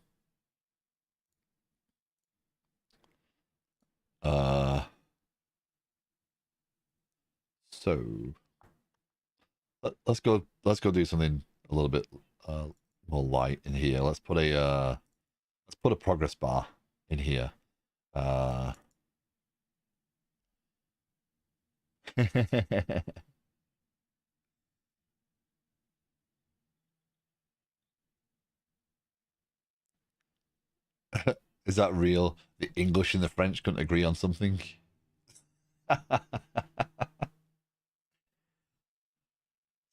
So let's go do something a little bit more light in here. Let's put a progress bar in here. Is that real? The English and the French couldn't agree on something?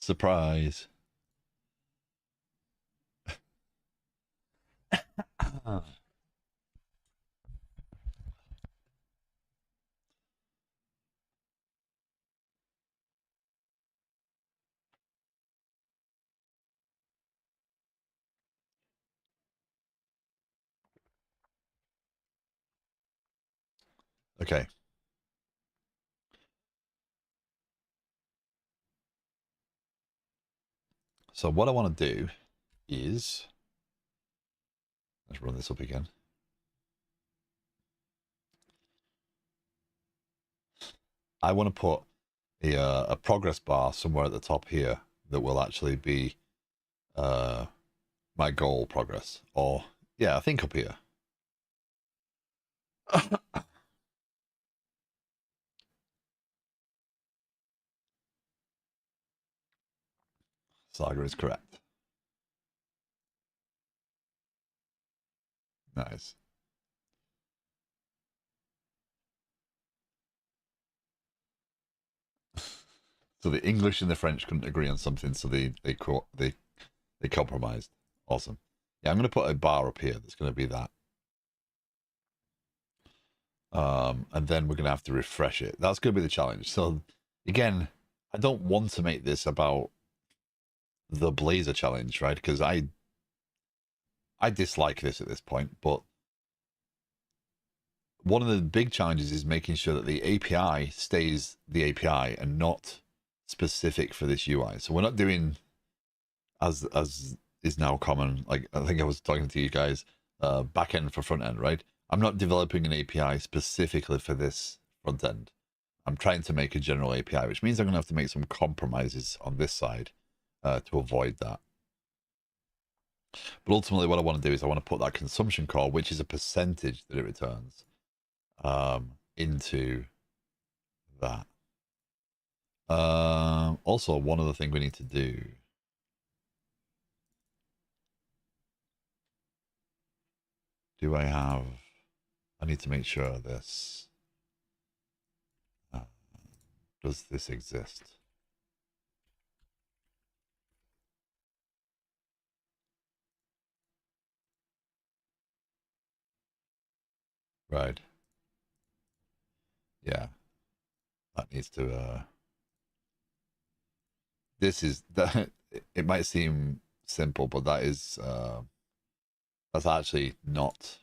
Surprise. Okay. So what I want to do is, let's run this up again. I want to put a progress bar somewhere at the top here that will actually be my goal progress. Or, yeah, I think up here. Saga is correct. Nice. So the English and the French couldn't agree on something, so they compromised. Awesome. Yeah, I'm going to put a bar up here that's going to be that. And then we're going to have to refresh it. That's going to be the challenge. So again, I don't want to make this about the Blazor challenge, right? Because I I dislike this at this point, but one of the big challenges is making sure that the API stays the API and not specific for this UI. So we're not doing as is now common. Like I think I was talking to you guys, back end for front end, right? I'm not developing an API specifically for this front end. I'm trying to make a general API, which means I'm going to have to make some compromises on this side to avoid that. But ultimately, what I want to do is I want to put that consumption call, which is a percentage that it returns, into that. Also, one other thing we need to do. Do I have... I need to make sure this... does this exist? Right. Yeah. That needs to... This is... that. It might seem simple, but that is... that's actually not...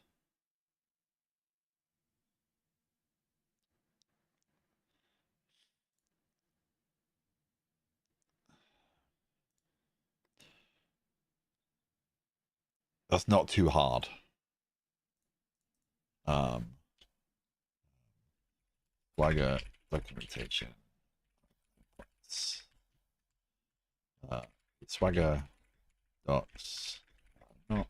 That's not too hard. Swagger documentation. Swagger docs not.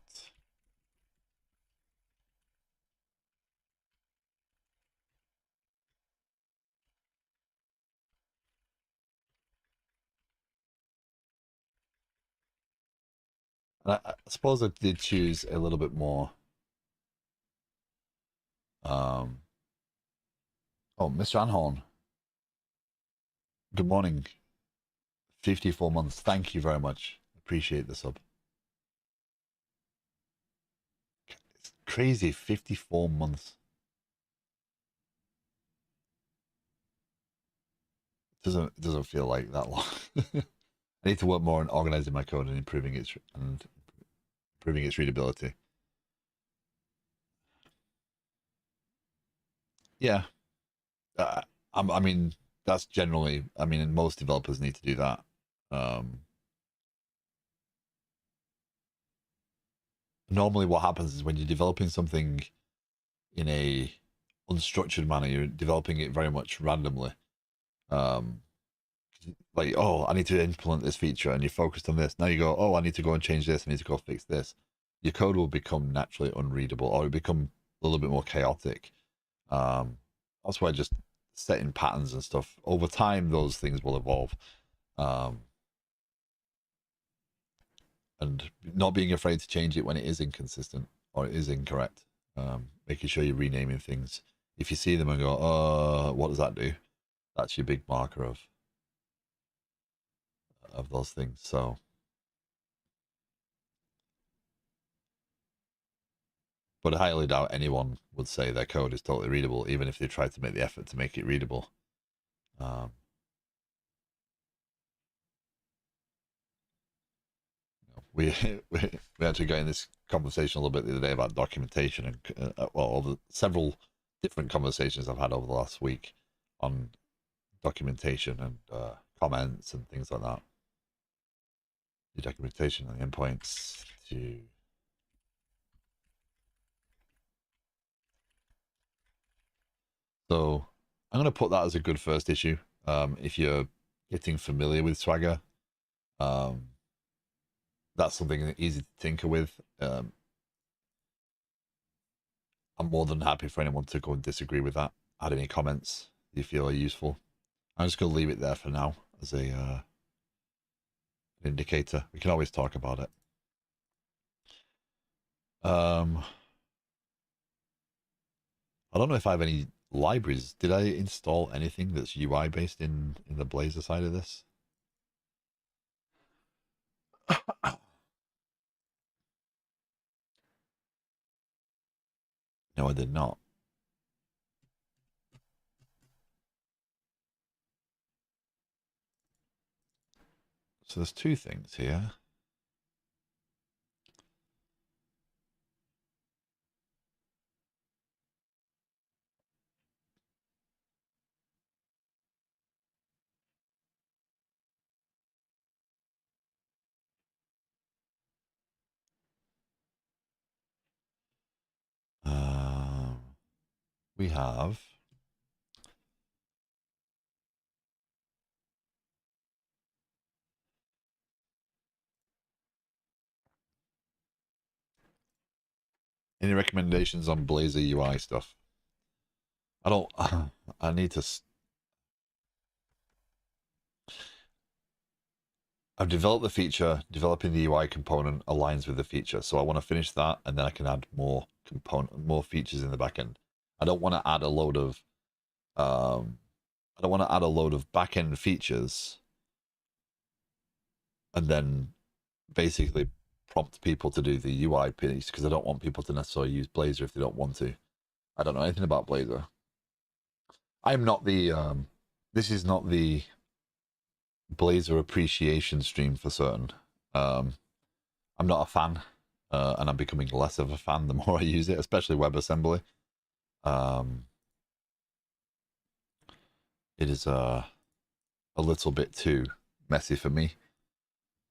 And I suppose I did choose a little bit more. Oh, Mr. Anhorn. Good morning. 54 months. Thank you very much. Appreciate the sub. It's crazy. 54 months. Doesn't feel like that long. I need to work more on organizing my code and improving its readability. Yeah. I mean, that's generally, I mean, and most developers need to do that. Normally what happens is when you're developing something in a unstructured manner, you're developing it very much randomly. Like, oh, I need to implement this feature, and you're focused on this. Now you go, oh, I need to go and change this. I need to go fix this. Your code will become naturally unreadable, or it'll become a little bit more chaotic. That's why just setting patterns and stuff over time, those things will evolve. And not being afraid to change it when it is inconsistent or it is incorrect. Making sure you're renaming things. If you see them and go, what does that do? That's your big marker of those things. So, but I highly doubt anyone would say their code is totally readable, even if they tried to make the effort to make it readable. We actually got in this conversation a little bit the other day about documentation, and well, over several different conversations I've had over the last week on documentation and comments and things like that. The documentation and the endpoints to... So I'm going to put that as a good first issue. If you're getting familiar with Swagger, that's something easy to tinker with. I'm more than happy for anyone to go and disagree with that. Add any comments you feel are useful. I'm just going to leave it there for now as a an indicator. We can always talk about it. I don't know if I have any libraries. Did I install anything that's UI based in the Blazor side of this? No, I did not. So there's two things here. we have any recommendations on Blazor UI stuff? I don't. I need to. I've developed the feature. Developing the UI component aligns with the feature, so I want to finish that, and then I can add more features in the backend. I don't want to add a load of. I don't want to add a load of backend features, and then basically prompt people to do the UI piece because I don't want people to necessarily use Blazor if they don't want to. I don't know anything about Blazor. I'm not the. This is not the Blazor appreciation stream for certain. I'm not a fan, and I'm becoming less of a fan the more I use it, especially WebAssembly. It is a little bit too messy for me.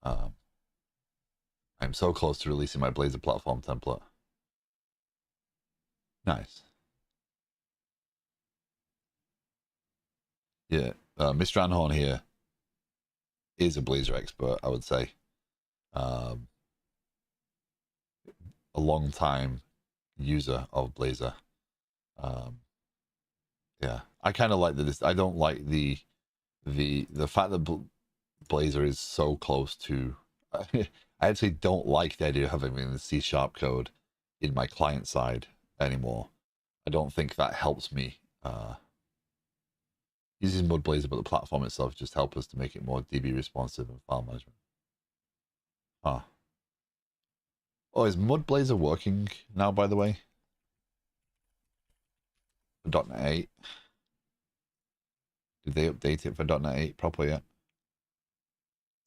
I'm so close to releasing my Blazor platform template. Nice. Yeah, Mr. Anhorn here is a Blazor expert, I would say. A long time user of Blazor. Yeah, I kind of like this. I don't like the fact that Blazor is so close to. I actually don't like the idea of having the C# code in my client side anymore. I don't think that helps me. Using Mud Blazor, but the platform itself just helps us to make it more DB responsive and file management. Huh. Oh, is Mud Blazor working now, by the way? For .NET 8? Did they update it for .NET 8 properly yet?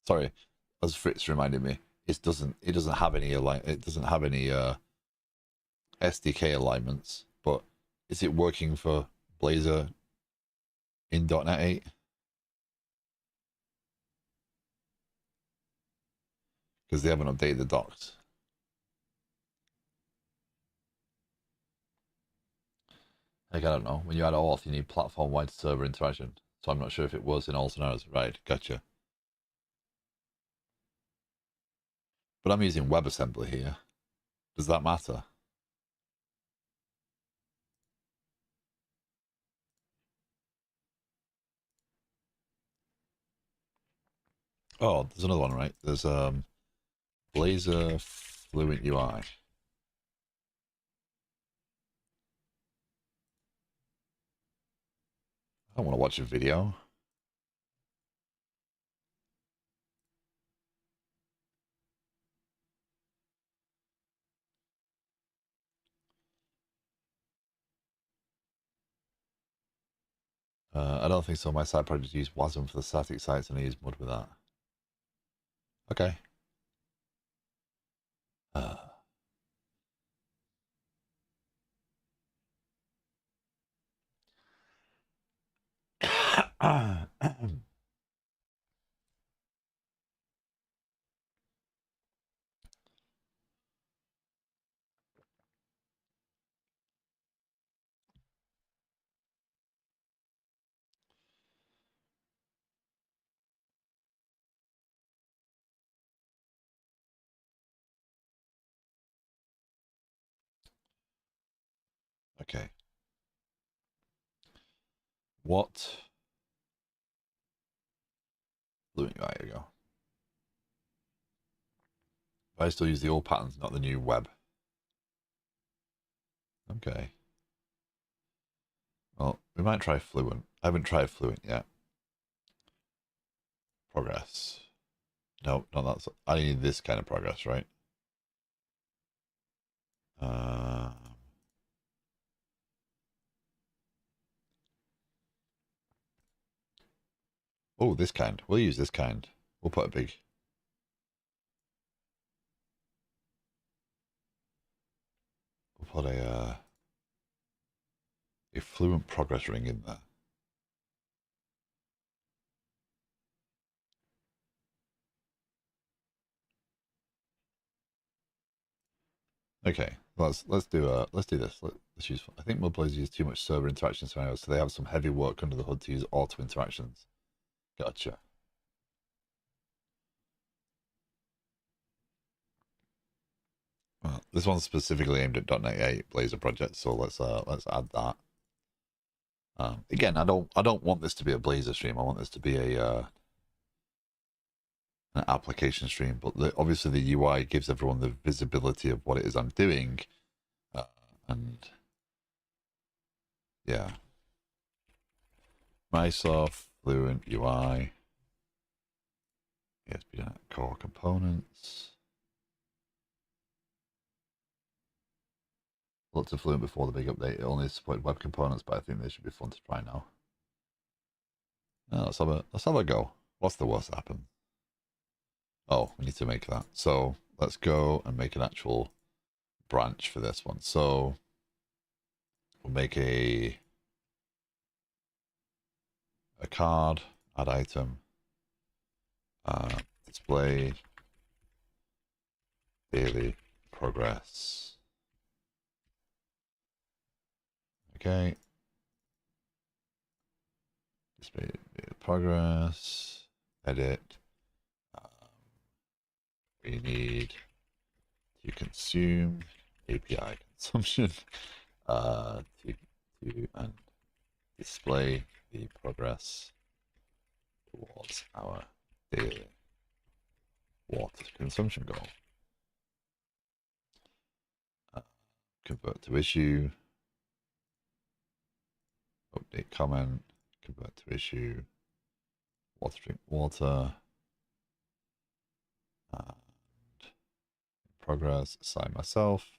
Sorry, as Fritz reminded me, it doesn't have any SDK alignments, but is it working for Blazor in .NET 8? Because they haven't updated the docs. Like, I don't know. When you add auth, you need platform-wide server interaction. So I'm not sure if it was in all scenarios. Right, gotcha. But I'm using WebAssembly here. Does that matter? Oh, there's another one, right? There's Blazor Fluent UI. I don't want to watch a video. I don't think so. My side project used WASM for the static sites, and I use Mud with that. Okay. Okay. What? Fluent UI, here we go. I still use the old patterns, not the new web. Okay. Well, we might try Fluent. I haven't tried Fluent yet. Progress. No, not that's. I need this kind of progress, right? Uh, oh, this kind. We'll use this kind. We'll put a big. We'll put a Fluent progress ring in there. Okay, let's do this. Let's use. I think Blazor use too much server interaction scenarios, so they have some heavy work under the hood to use auto interactions. Gotcha. Well, this one's specifically aimed at .NET 8 Blazor project, so let's add that. Again, I don't want this to be a Blazor stream. I want this to be a an application stream. But obviously the UI gives everyone the visibility of what it is I'm doing, and yeah, Microsoft Fluent UI, ESP core components. Lots of Fluent before the big update. It only supported web components, but I think they should be fun to try now. Let's have a go. What's the worst that happens? Oh, we need to make that. So let's go and make an actual branch for this one. So we'll make a card, add item, display daily progress. Okay. Display progress, edit. We need to consume API consumption to and display the progress towards our daily water consumption goal. Convert to issue, update comment, convert to issue, water drink water, and progress, assign myself.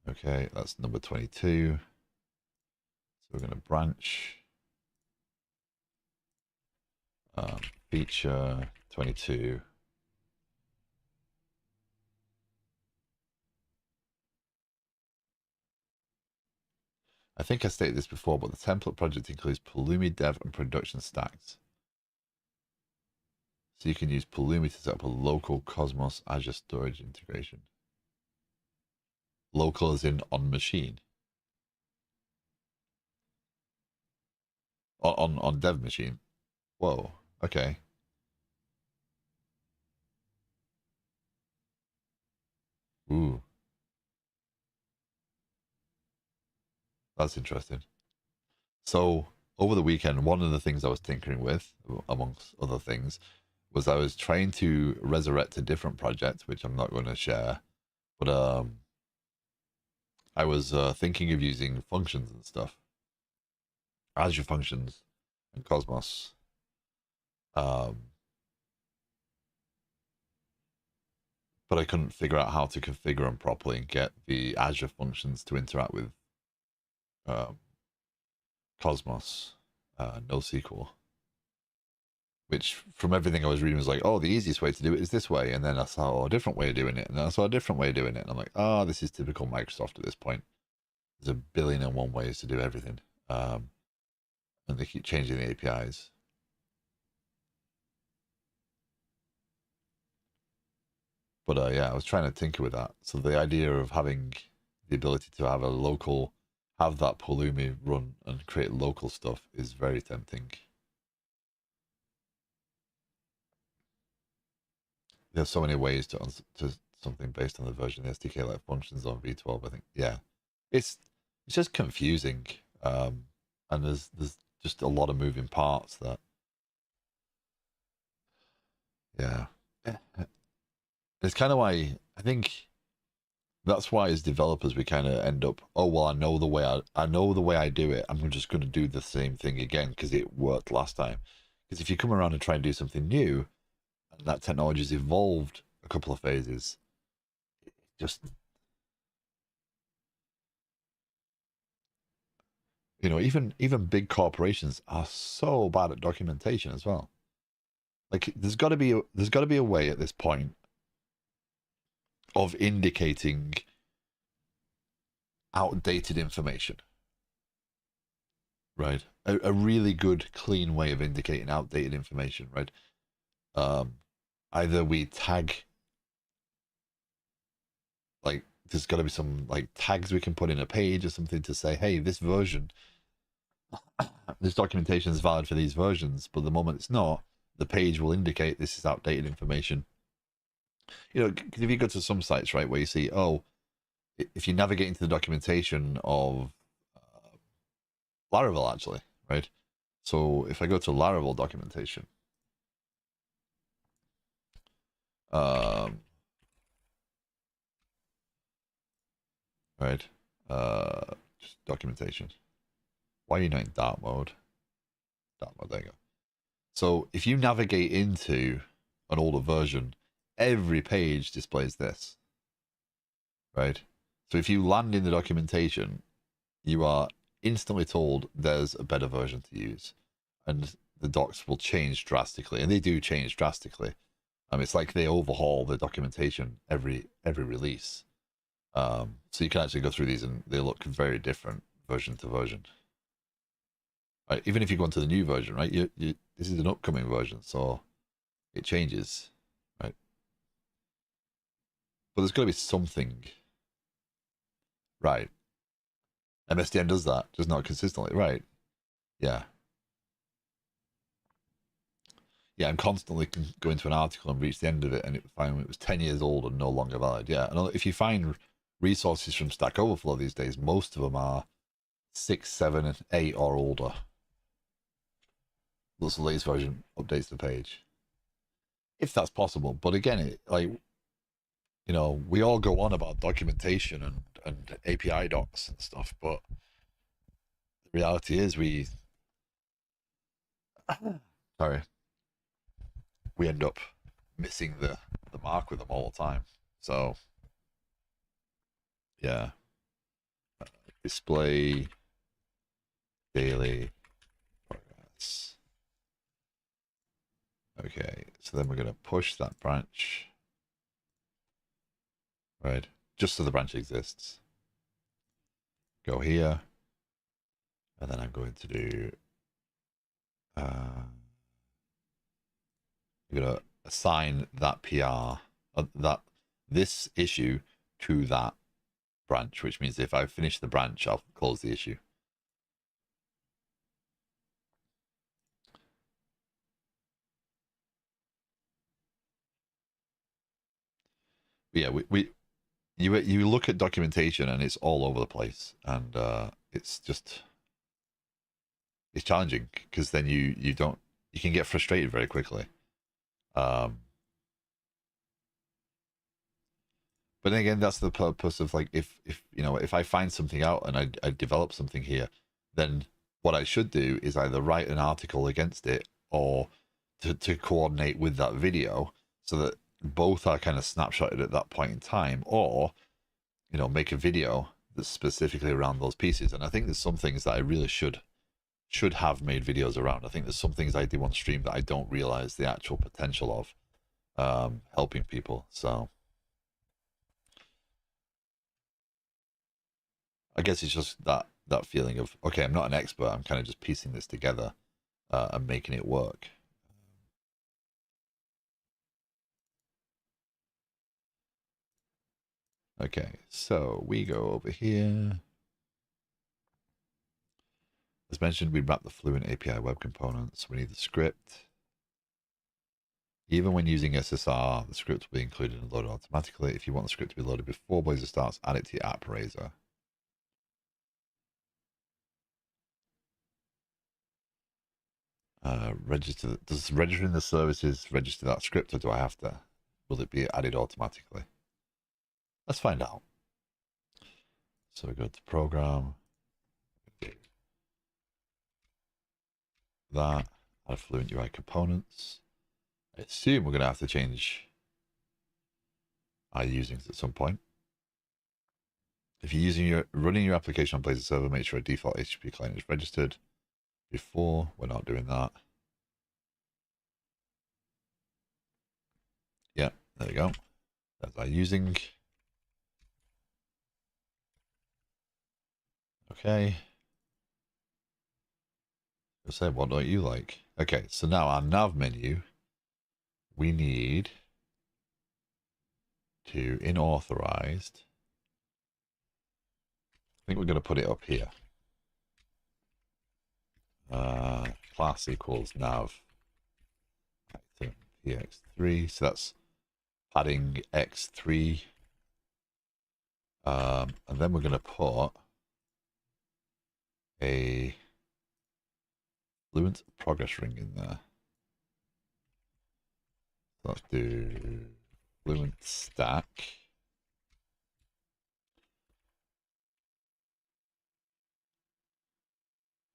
Okay, that's number 22. So we're going to branch feature 22. I think I stated this before, but the template project includes Pulumi dev and production stacks. So you can use Pulumi to set up a local Cosmos Azure storage integration. Local as in on machine. On dev machine. Whoa, okay. Ooh. That's interesting. So over the weekend, one of the things I was tinkering with, amongst other things, was I was trying to resurrect a different project, which I'm not going to share, but I was thinking of using functions and stuff, Azure Functions and Cosmos. But I couldn't figure out how to configure them properly and get the Azure Functions to interact with Cosmos, NoSQL. Which, from everything I was reading, was like, oh, the easiest way to do it is this way. And then I saw a different way of doing it. And then I saw a different way of doing it. And I'm like, oh, this is typical Microsoft at this point. There's a billion and one ways to do everything. And they keep changing the APIs. But yeah, I was trying to tinker with that. So the idea of having the ability to have a local, have that Pulumi run and create local stuff is very tempting. There's so many ways to something based on the version of the SDK, like functions on V12. I think, yeah, it's just confusing, and there's just a lot of moving parts that, yeah, it's kind of why I think that's why as developers we kind of end up, oh well, I know the way I do it. I'm just going to do the same thing again because it worked last time. Because if you come around and try and do something new, and that technology's evolved a couple of phases, just, you know, even big corporations are so bad at documentation as well. Like there's got to be a way at this point of indicating outdated information, right? A really good, clean way of indicating outdated information, right? Either we tag, like, there's got to be some like tags we can put in a page or something to say, hey, this version, this documentation is valid for these versions, but the moment it's not, the page will indicate this is outdated information. You know, if you go to some sites, right, where you see, oh, if you navigate into the documentation of Laravel, actually, right? So if I go to Laravel documentation, right, just documentation. Why are you not in dark mode? Dark mode, there you go. So if you navigate into an older version, every page displays this, right? So if you land in the documentation, you are instantly told there's a better version to use, and the docs will change drastically, and they do change drastically. It's like they overhaul the documentation every release. So you can actually go through these, and they look very different version to version. Right, even if you go into the new version, right? This is an upcoming version, so it changes, right? But there's got to be something, right? MSDN does that, just not consistently, right? Yeah. Yeah, I'm constantly going to an article and reach the end of it, and find it was 10 years old and no longer valid. Yeah, and if you find resources from Stack Overflow these days, most of them are 6, 7, and 8 or older. That's the latest version, updates the page, if that's possible. But again, we all go on about documentation and API docs and stuff, but the reality is we end up missing the mark with them all the time. So yeah, display daily progress. Okay, so then we're going to push that branch, right? Just so the branch exists. Go here, and then I'm going to do. I'm going to assign that PR, this issue to that branch, which means if I finish the branch, I'll close the issue. But yeah, you look at documentation and it's all over the place, and it's challenging because then you can get frustrated very quickly. But then again, that's the purpose of, like, if I find something out and I develop something here, then what I should do is either write an article against it or to coordinate with that video so that both are kind of snapshotted at that point in time, or make a video that's specifically around those pieces. And I think there's some things that I really should have made videos around. I think there's some things I do on stream that I don't realize the actual potential of helping people. So I guess it's just that feeling of, okay, I'm not an expert, I'm kind of just piecing this together and making it work. Okay, so we go over here. As mentioned, we wrap the Fluent API web components. We need the script. Even when using SSR, the script will be included and loaded automatically. If you want the script to be loaded before Blazor starts, add it to your app Razor. Does registering the services register that script, or do I have to? Will it be added automatically? Let's find out. So we go to program. That, add Fluent UI components. I assume we're going to have to change our usings at some point. If you're running your application on Blazor server, make sure a default HTTP client is registered before. We're not doing that. Yeah, there we go. That's our using. Okay. You'll say, what don't you like? Okay, so now our nav menu, we need to, in authorized, think we're going to put it up here. Class equals nav item px3. So that's padding x3. And then we're going to put a fluent progress ring in there. So let's do fluent stack.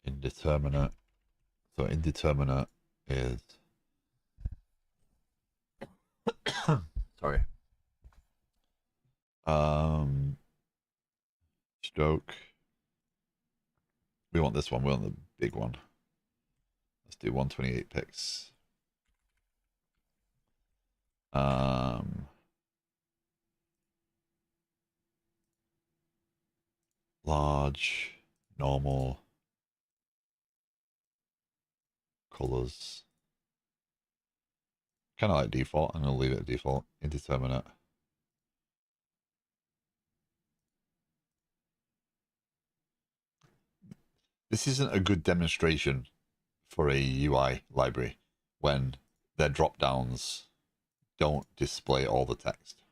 Indeterminate. So indeterminate is sorry. Stroke. We want this one. We want the big one. Let's do 128 pixels. Large, normal, colors. Kind of like default. I'm going to leave it at default. Indeterminate. This isn't a good demonstration for a UI library when their drop downs don't display all the text.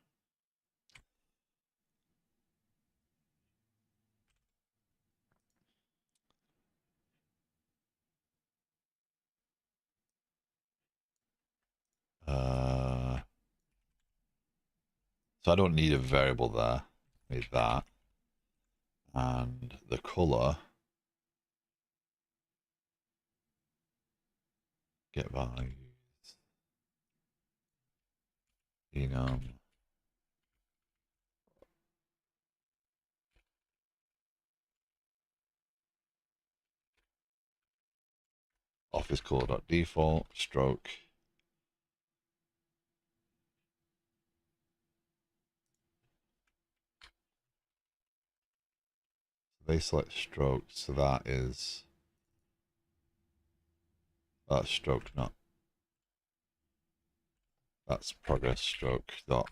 So I don't need a variable there. Made that. And the color, get values, enum, office color.default, stroke. They select stroke, so that's stroke, not that's progress stroke dot.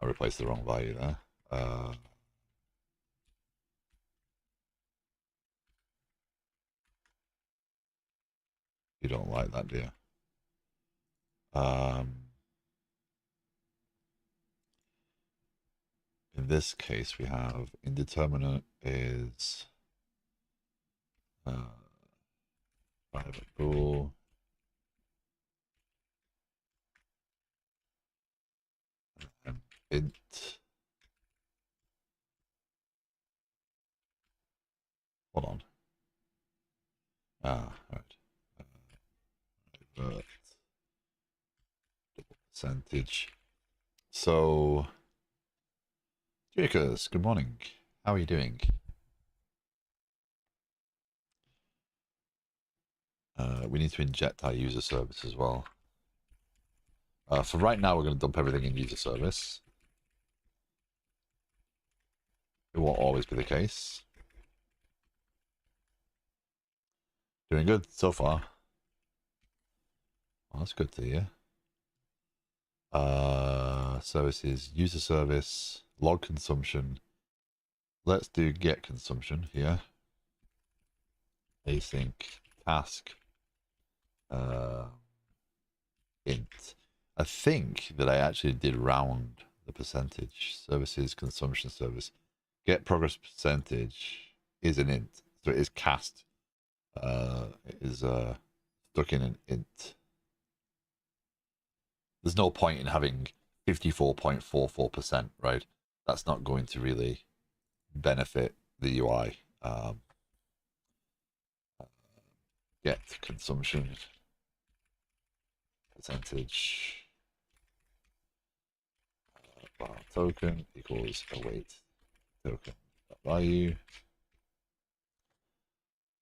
I replaced the wrong value there. You don't like that, do you? In this case, we have indeterminate is private bool. And int. Hold on. Right. Double percentage. So, Jacobs, good morning. How are you doing? We need to inject our user service as well. For right now, we're going to dump everything in user service. It won't always be the case. Doing good so far. Well, that's good to hear. Services, user service, log consumption. Let's do get consumption here. Async task int. I think that I actually did round the percentage. Services, consumption service. Get progress percentage is an int. So it is cast. It is stuck in an int. There's no point in having 54.44%, right? That's not going to really benefit the UI. Get consumption percentage bar token equals await token value.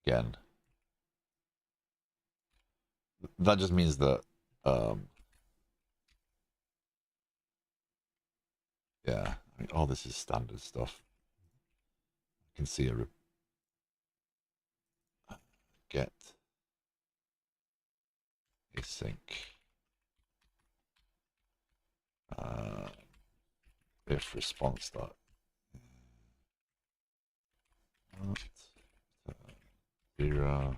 Again, that just means that yeah, I mean, all this is standard stuff. I can see a get async if response dot 0.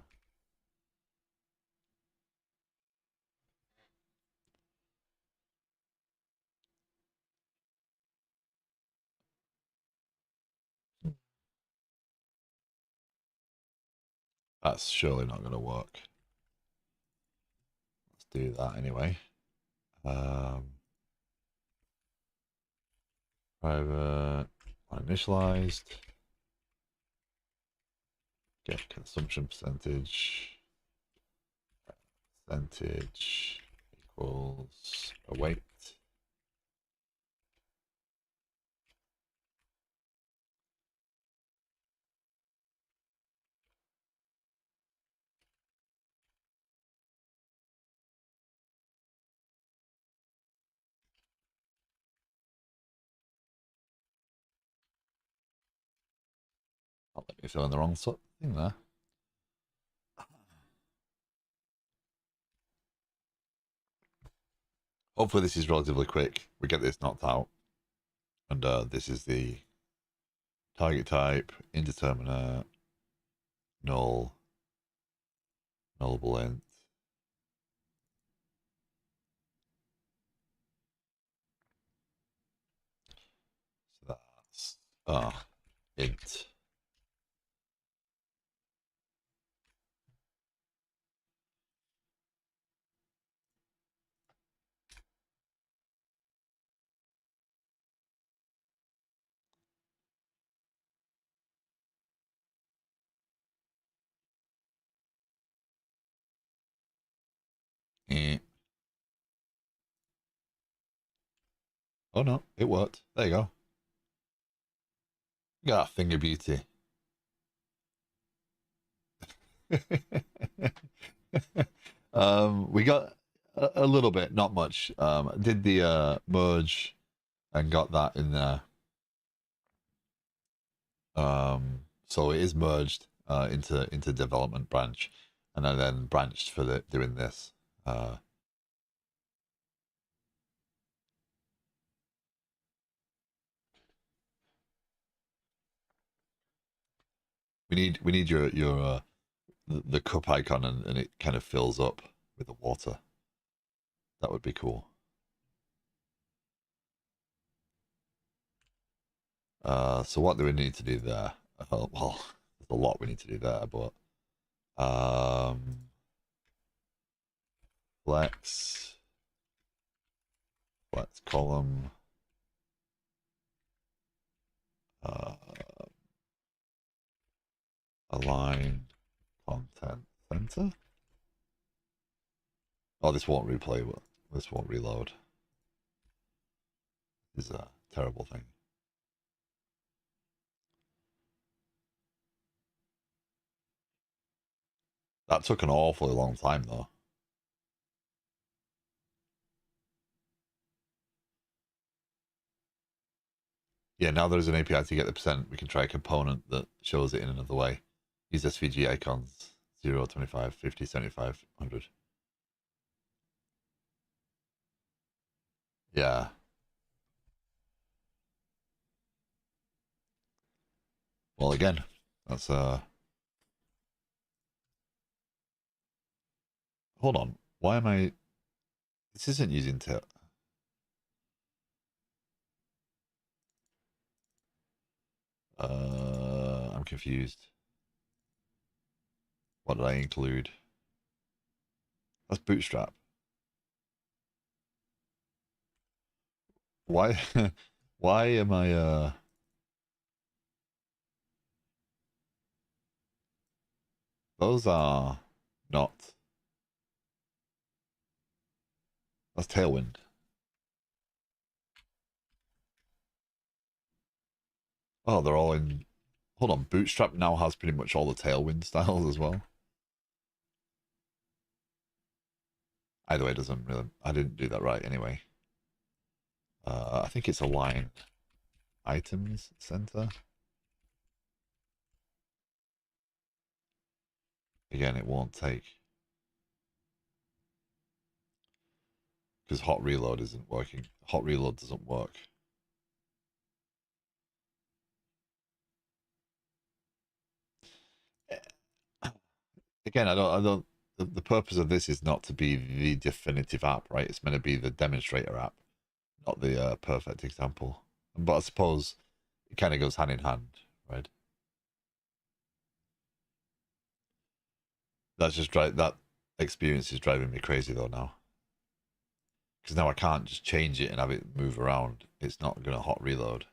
That's surely not going to work. Let's do that anyway. Private initialized. Get consumption percentage. Percentage equals await. Not let me fill in the wrong thing there. Hopefully this is relatively quick. We get this knocked out. And this is the target type, indeterminate, null, nullable int. So that's int. Oh no, it worked. There you go. Got that finger beauty. We got a little bit, not much. Did the merge and got that in there. So it is merged into development branch, and I then branched for doing this. We need your the cup icon, and it kind of fills up with the water. That would be cool. So what do we need to do there? Well, there's a lot we need to do there, but flex column, align content center. Oh, this won't replay. This won't reload. This is a terrible thing. That took an awfully long time, though. Yeah, now there's an API to get the percent. We can try a component that shows it in another way. Use SVG icons 0, 25, 50, 75, 100. Yeah. Well, again, that's hold on. Why am I? This isn't using tail. I'm confused. What did I include? That's Bootstrap. Why? Why am I? Those are not. That's Tailwind. Oh, they're all in. Hold on. Bootstrap now has pretty much all the Tailwind styles as well. Either way, it doesn't really. I didn't do that right anyway. I think it's align items center. Again, it won't take because hot reload isn't working. Hot reload doesn't work. again, I don't. The purpose of this is not to be the definitive app, right? It's meant to be the demonstrator app, not the perfect example. But I suppose it kind of goes hand in hand, right? That's just that experience is driving me crazy though now, because now I can't just change it and have it move around. It's not going to hot reload.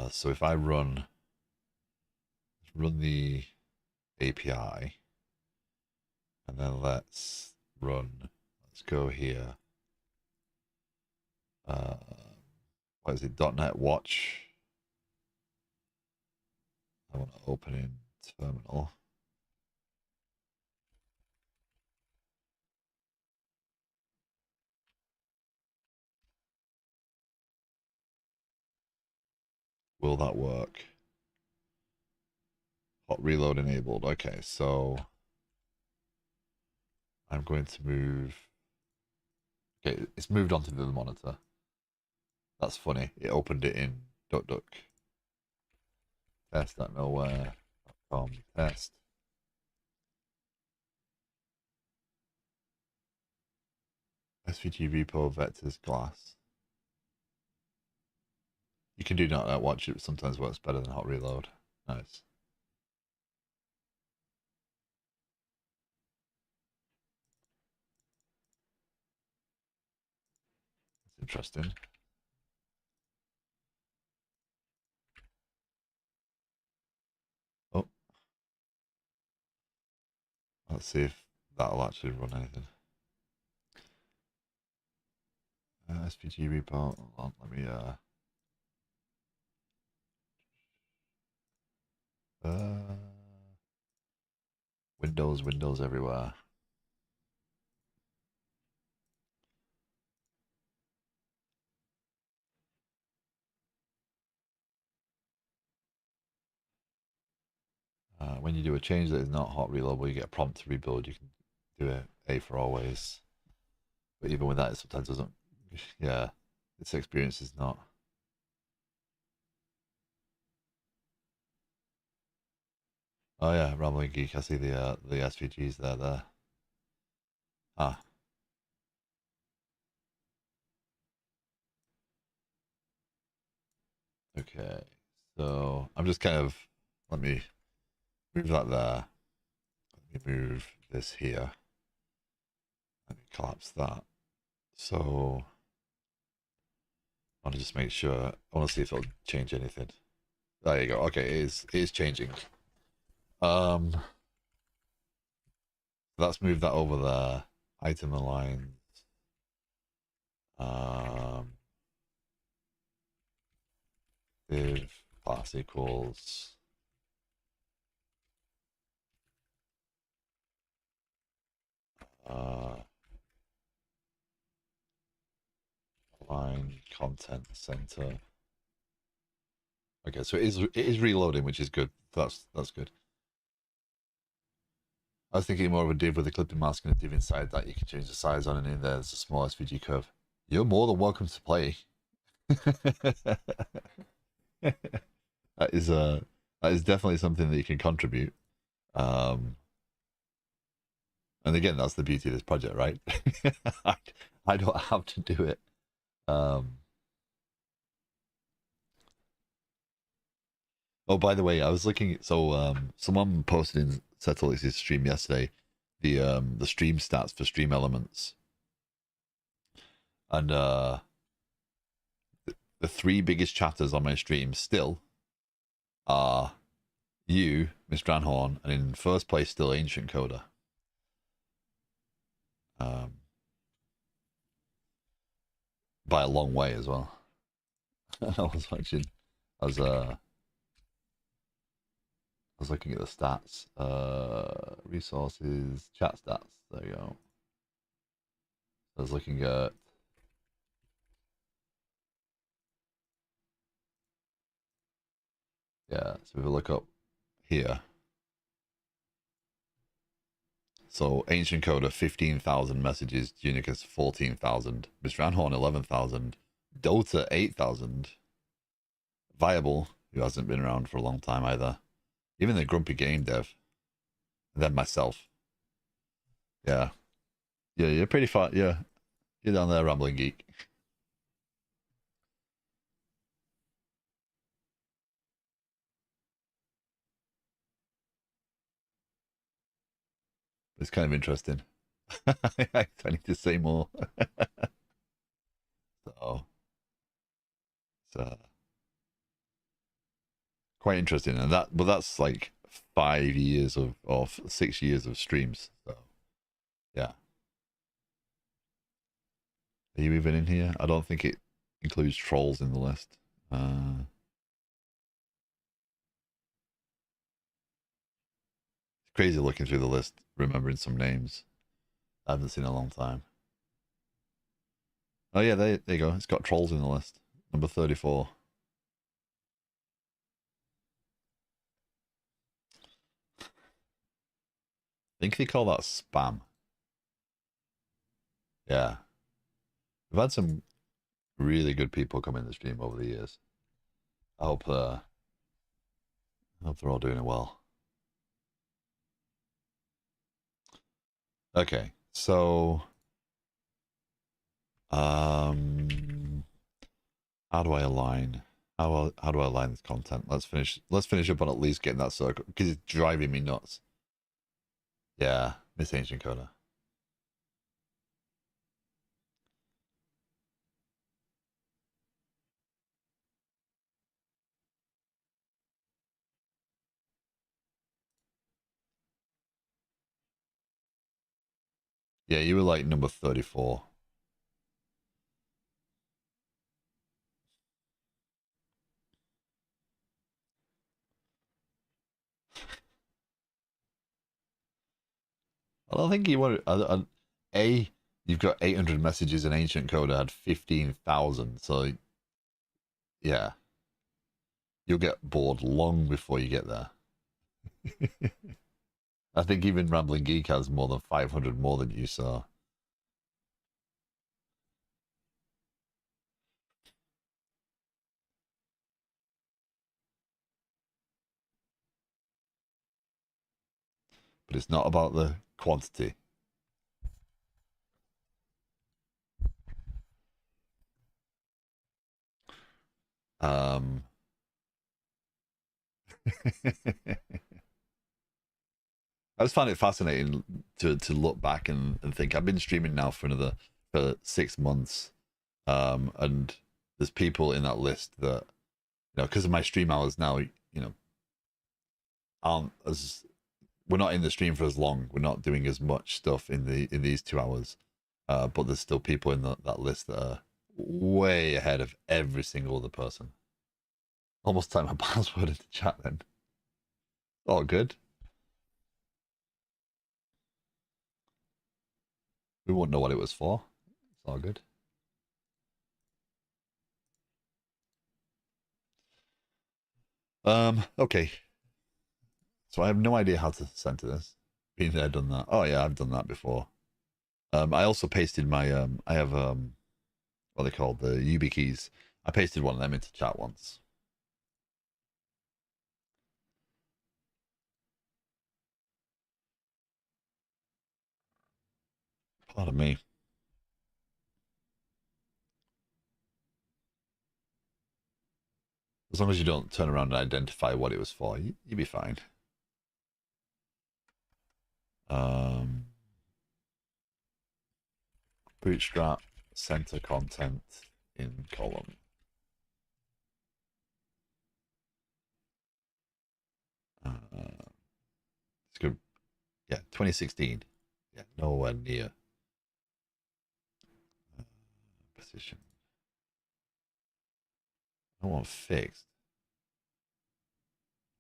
So if I run the API, and then let's go here. What is it? .NET Watch. I want to open in terminal. Will that work? Hot reload enabled. Okay, so I'm going to move. Okay, it's moved onto the monitor. That's funny. It opened it in DuckDuck. Test.nowhere.com test. SVG repo vectors glass. You can do .NET Watch. It sometimes works better than hot reload. Nice. It's interesting. Oh, let's see if that'll actually run anything. SVG repo. Hold on, let me Windows everywhere. When you do a change that is not hot reloadable, you get a prompt to rebuild. You can do it A for always. But even with that, it sometimes doesn't. Yeah, its experience is not. Oh yeah, Rambling Geek. I see the SVGs there. Ah, okay. So I'm just kind of let me move that there. Let me move this here. Let me collapse that. So I want to just make sure. I want to see if it'll change anything. There you go. Okay, it is changing. Let's move that over there. Item aligns. Div class equals align content center. Okay, so it is reloading, which is good. That's good. I was thinking more of a div with a clipping mask and a div inside that you can change the size on, and in there's a small SVG curve. You're more than welcome to play. That is definitely something that you can contribute. And again, that's the beauty of this project, right? I don't have to do it. Oh, by the way, I was looking. So, someone posted in Settlix's stream yesterday the stream stats for Stream Elements, and the three biggest chatters on my stream still are you, Mr. Anhorn, and in first place still Ancient Coder. By a long way as well. I was watching. I was looking at the stats. Resources, chat stats. There you go. I was looking at so if we look up here. So Ancient Coder 15,000 messages, Unicus 14,000, Mr. Anhorn 11,000, Dota 8,000, Viable, who hasn't been around for a long time either, Even the grumpy game dev, and then myself. Yeah, yeah, you're pretty far. Yeah, you're down there, rambling geek. It's kind of interesting. I need to say more. So, it's quite interesting, and but that's like 5 years of 6 years of streams. So, yeah. Are you even in here? I don't think it includes trolls in the list. It's crazy looking through the list, remembering some names I haven't seen in a long time. Oh yeah, there you go. It's got trolls in the list. Number 34. I think they call that spam. Yeah. We've had some really good people come in the stream over the years. I hope they're all doing it well. Okay, so how do I align? How do I align this content? Let's finish up on at least getting that circle because it's driving me nuts. Yeah, Miss Ancient Coda. Yeah, you were like number 34. I don't think you want A, you've got 800 messages and Ancient Coda had 15,000. So, yeah, you'll get bored long before you get there. I think even Rambling Geek has more than 500 more than you, so. But it's not about the quantity. Um, I just find it fascinating to look back and think I've been streaming now for 6 months, and there's people in that list that because of my stream hours now, aren't as we're not in the stream for as long. We're not doing as much stuff in these 2 hours, but there's still people in that list that are way ahead of every single other person. Almost type my password into chat then. Oh, good. We won't know what it was for. It's all good. Okay. So I have no idea how to center this. Been there, done that. Oh yeah, I've done that before. I also pasted my I have what are they called, the YubiKeys. I pasted one of them into chat once. Pardon me. As long as you don't turn around and identify what it was for, you'll be fine. Um, Bootstrap center content in column. It's good. Yeah, 2016. Yeah, nowhere near position. I want fixed.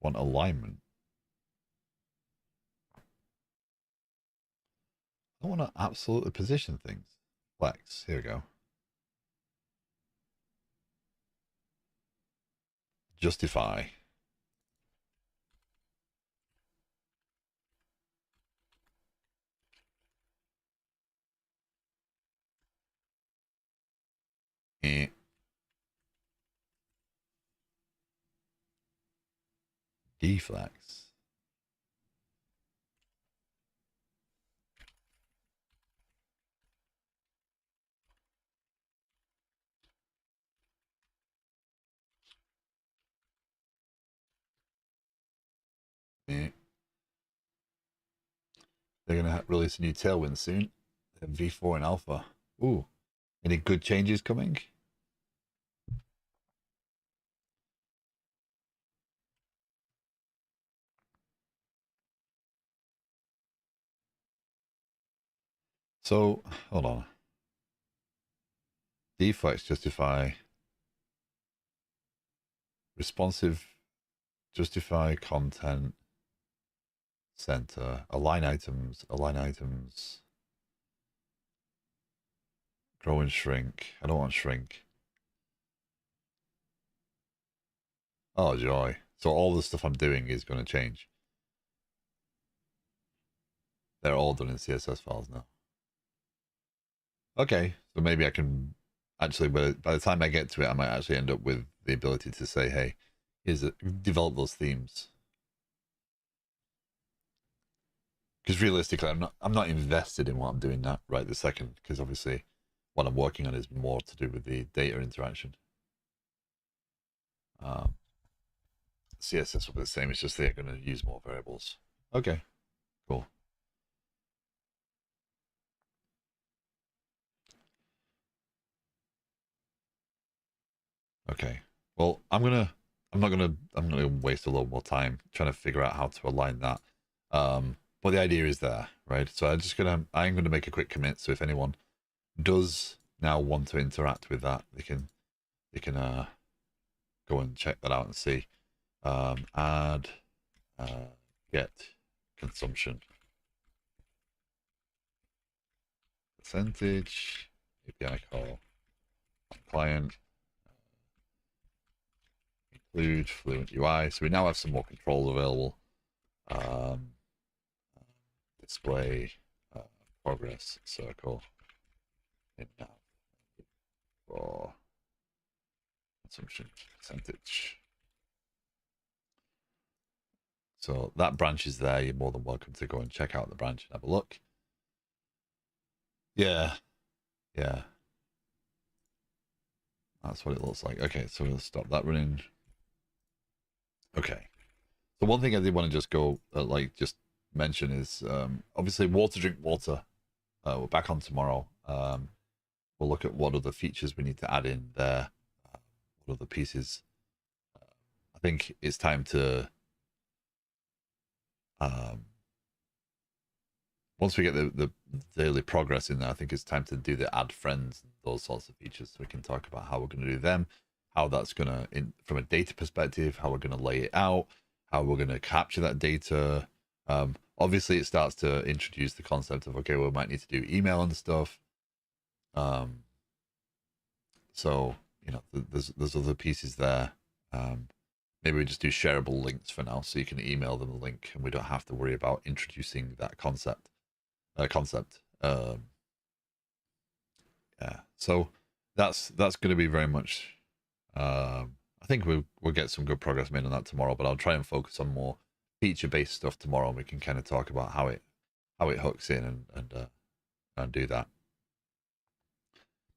Want alignment. I want to absolutely position things. Flex. Here we go. Justify. Eh. Deflex. Yeah. They're going to release a new Tailwind soon. V4 in alpha. Ooh. Any good changes coming? So, hold on. Deflex justify. Responsive justify content. Center. Align items. Align items. Grow and shrink. I don't want shrink. Oh, joy. So all the stuff I'm doing is going to change. They're all done in CSS files now. Okay, so maybe I can actually, by the time I get to it, I might actually end up with the ability to say, hey, develop those themes. Because realistically, I'm not invested in what I'm doing now right this second, because obviously what I'm working on is more to do with the data interaction. CSS will be the same, it's just they're going to use more variables. Okay, cool. Okay. Well, I'm not gonna waste a lot more time trying to figure out how to align that. But the idea is there, right? So I'm gonna make a quick commit. So if anyone does now want to interact with that, they can go and check that out and see. Add get consumption percentage API call client. Include Fluent UI. So we now have some more controls available. Display progress circle in nav for consumption percentage. So that branch is there. You're more than welcome to go and check out the branch and have a look. Yeah. Yeah. That's what it looks like. Okay, so we'll stop that running. Okay. So one thing I did want to just go, just mention is obviously water, drink water. We're back on tomorrow. We'll look at what other features we need to add in there. What other pieces. I think it's time to once we get the daily progress in there, I think it's time to do the add friends and those sorts of features, so we can talk about how we're going to do them, how that's going to, from a data perspective, how we're going to lay it out, how we're going to capture that data. Obviously, it starts to introduce the concept of, okay, we might need to do email and stuff. So, there's other pieces there. Maybe we just do shareable links for now, so you can email them a link, and we don't have to worry about introducing that concept. Yeah, so that's going to be very much. I think we'll get some good progress made on that tomorrow, but I'll try and focus on more feature-based stuff tomorrow, and we can kind of talk about how it hooks in and do that.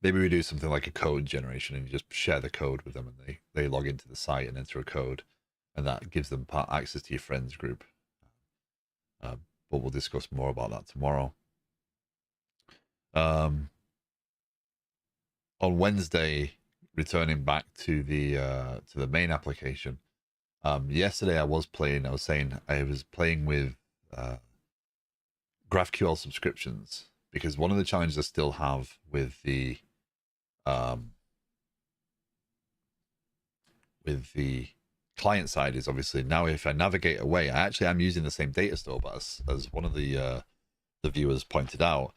Maybe we do something like a code generation, and you just share the code with them, and they log into the site and enter a code, and that gives them access to your friends group. But we'll discuss more about that tomorrow. On Wednesday, returning back to the main application. Yesterday I was playing with GraphQL subscriptions, because one of the challenges I still have with the client side is obviously now if I navigate away, I'm using the same data store, but as one of the viewers pointed out,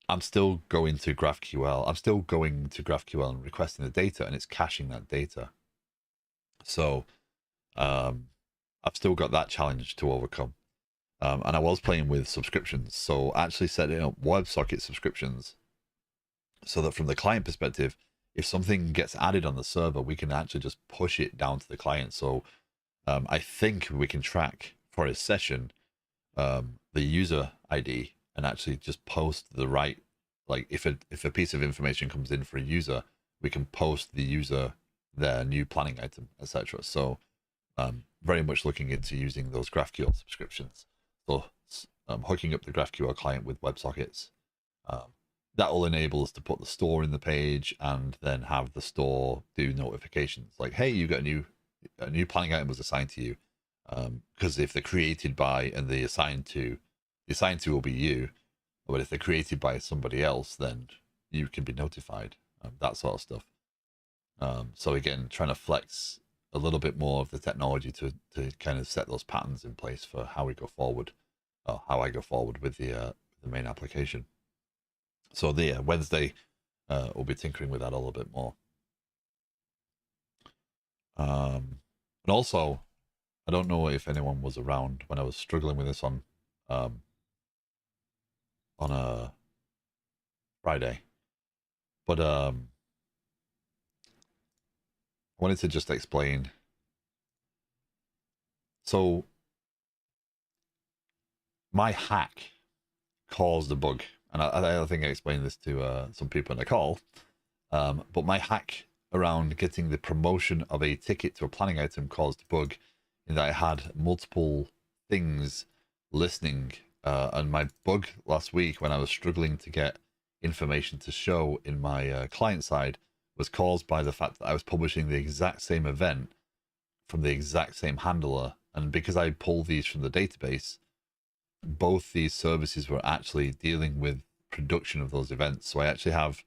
I'm still going to GraphQL. I'm still going to GraphQL and requesting the data, and it's caching that data. So I've still got that challenge to overcome. And I was playing with subscriptions, so actually setting up WebSocket subscriptions, so that from the client perspective, if something gets added on the server, we can actually just push it down to the client. So I think we can track for a session the user ID and actually just post the right, like if a piece of information comes in for a user, we can post the user their new planning item, etc. So very much looking into using those GraphQL subscriptions. So hooking up the GraphQL client with WebSockets. That will enable us to put the store in the page and then have the store do notifications like, hey, you got a new planning item was assigned to you. Because if they're created by and the assigned to will be you, but if they're created by somebody else, then you can be notified. That sort of stuff. So again, trying to flex a little bit more of the technology to kind of set those patterns in place for how we go forward, or how I go forward with the main application. So the Wednesday, we'll be tinkering with that a little bit more. And also, I don't know if anyone was around when I was struggling with this on a Friday, but I wanted to just explain. So my hack caused a bug, and I think I explained this to some people in the call. But my hack around getting the promotion of a ticket to a planning item caused a bug in that I had multiple things listening. And my bug last week, when I was struggling to get information to show in my client side, was caused by the fact that I was publishing the exact same event from the exact same handler. And because I pull these from the database, both these services were actually dealing with production of those events. So I actually have,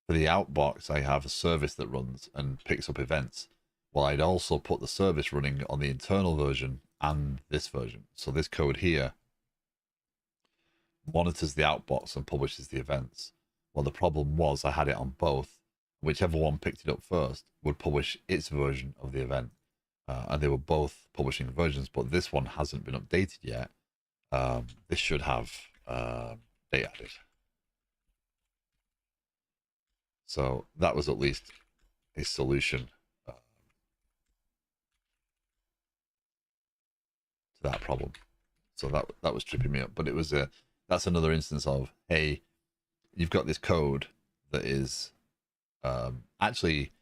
for the outbox, I have a service that runs and picks up events. Well, I'd also put the service running on the internal version and this version. So this code here monitors the outbox and publishes the events. Well, the problem was I had it on both. Whichever one picked it up first would publish its version of the event. And they were both publishing versions, but this one hasn't been updated yet. This should have date added. So that was at least a solution to that problem. So that was tripping me up. But it was that's another instance of, hey, you've got this code that is actually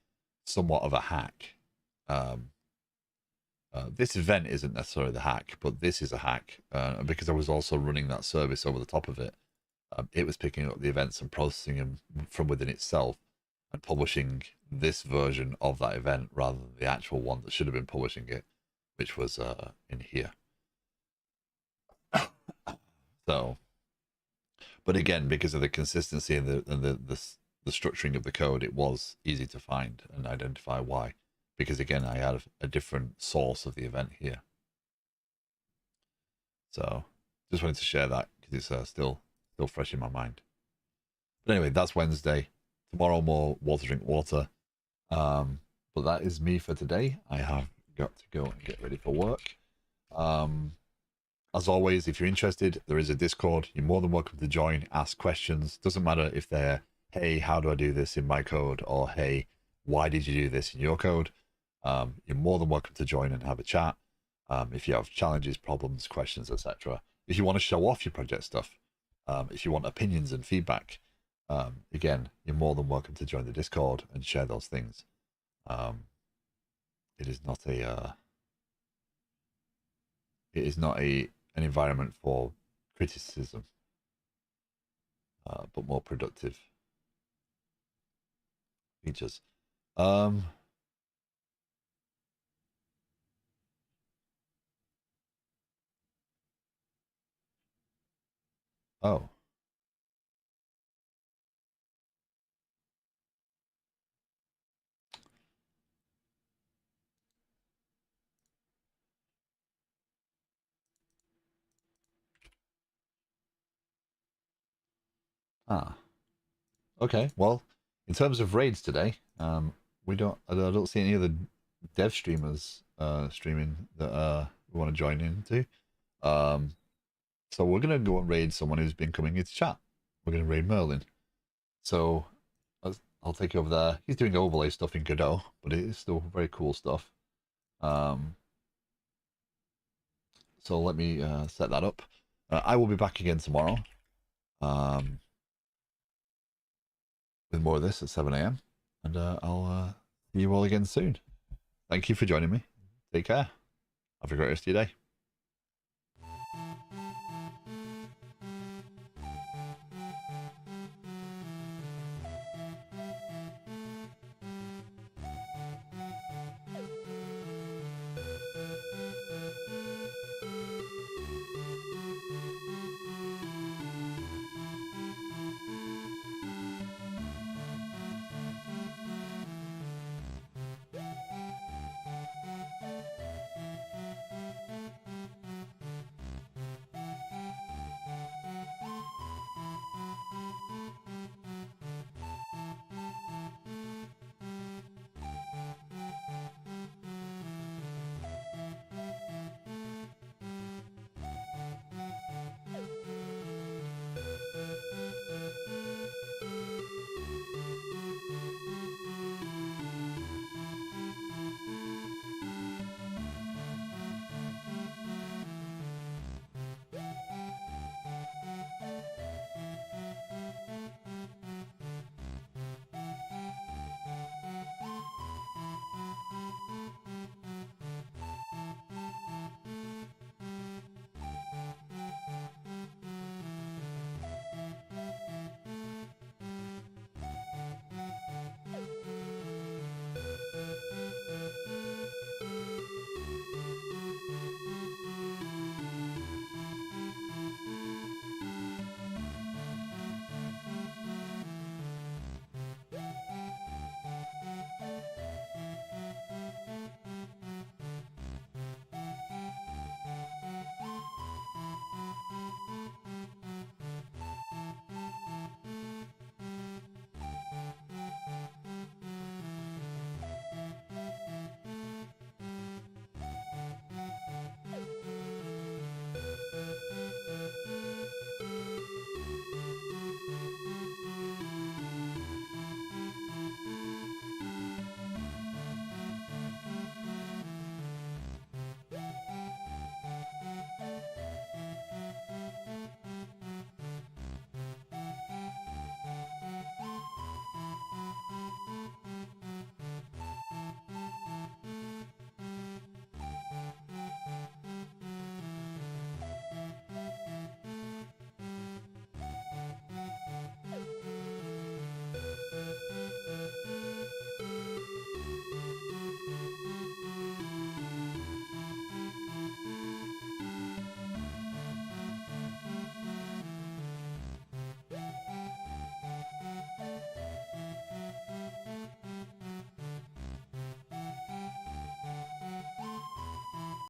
somewhat of a hack. This event isn't necessarily the hack, but this is a hack. Because I was also running that service over the top of it, it was picking up the events and processing them from within itself and publishing this version of that event rather than the actual one that should have been publishing it, which was in here. So, but again, because of the consistency and the structuring of the code, it was easy to find and identify why. Because again, I had a different source of the event here. So just wanted to share that because it's still fresh in my mind. But anyway, that's Wednesday. Tomorrow more water drink water. But that is me for today. I have got to go and get ready for work. As always, if you're interested, there is a Discord. You're more than welcome to join, ask questions. Doesn't matter if they're, hey, how do I do this in my code? Or, hey, why did you do this in your code? You're more than welcome to join and have a chat. If you have challenges, problems, questions, etc. If you want to show off your project stuff, if you want opinions and feedback, again, you're more than welcome to join the Discord and share those things. It is not an environment for criticism, but more productive features. Oh. Ah. Okay. Well, in terms of raids today, I don't see any other dev streamers streaming that we want to join into. So we're gonna go and raid someone who's been coming into chat. We're gonna raid Merlin. So I'll take you over there. He's doing overlay stuff in Godot, but it is still very cool stuff. So let me set that up. I will be back again tomorrow with more of this at 7 a.m. And I'll see you all again soon. Thank you for joining me. Take care. Have a great rest of your day.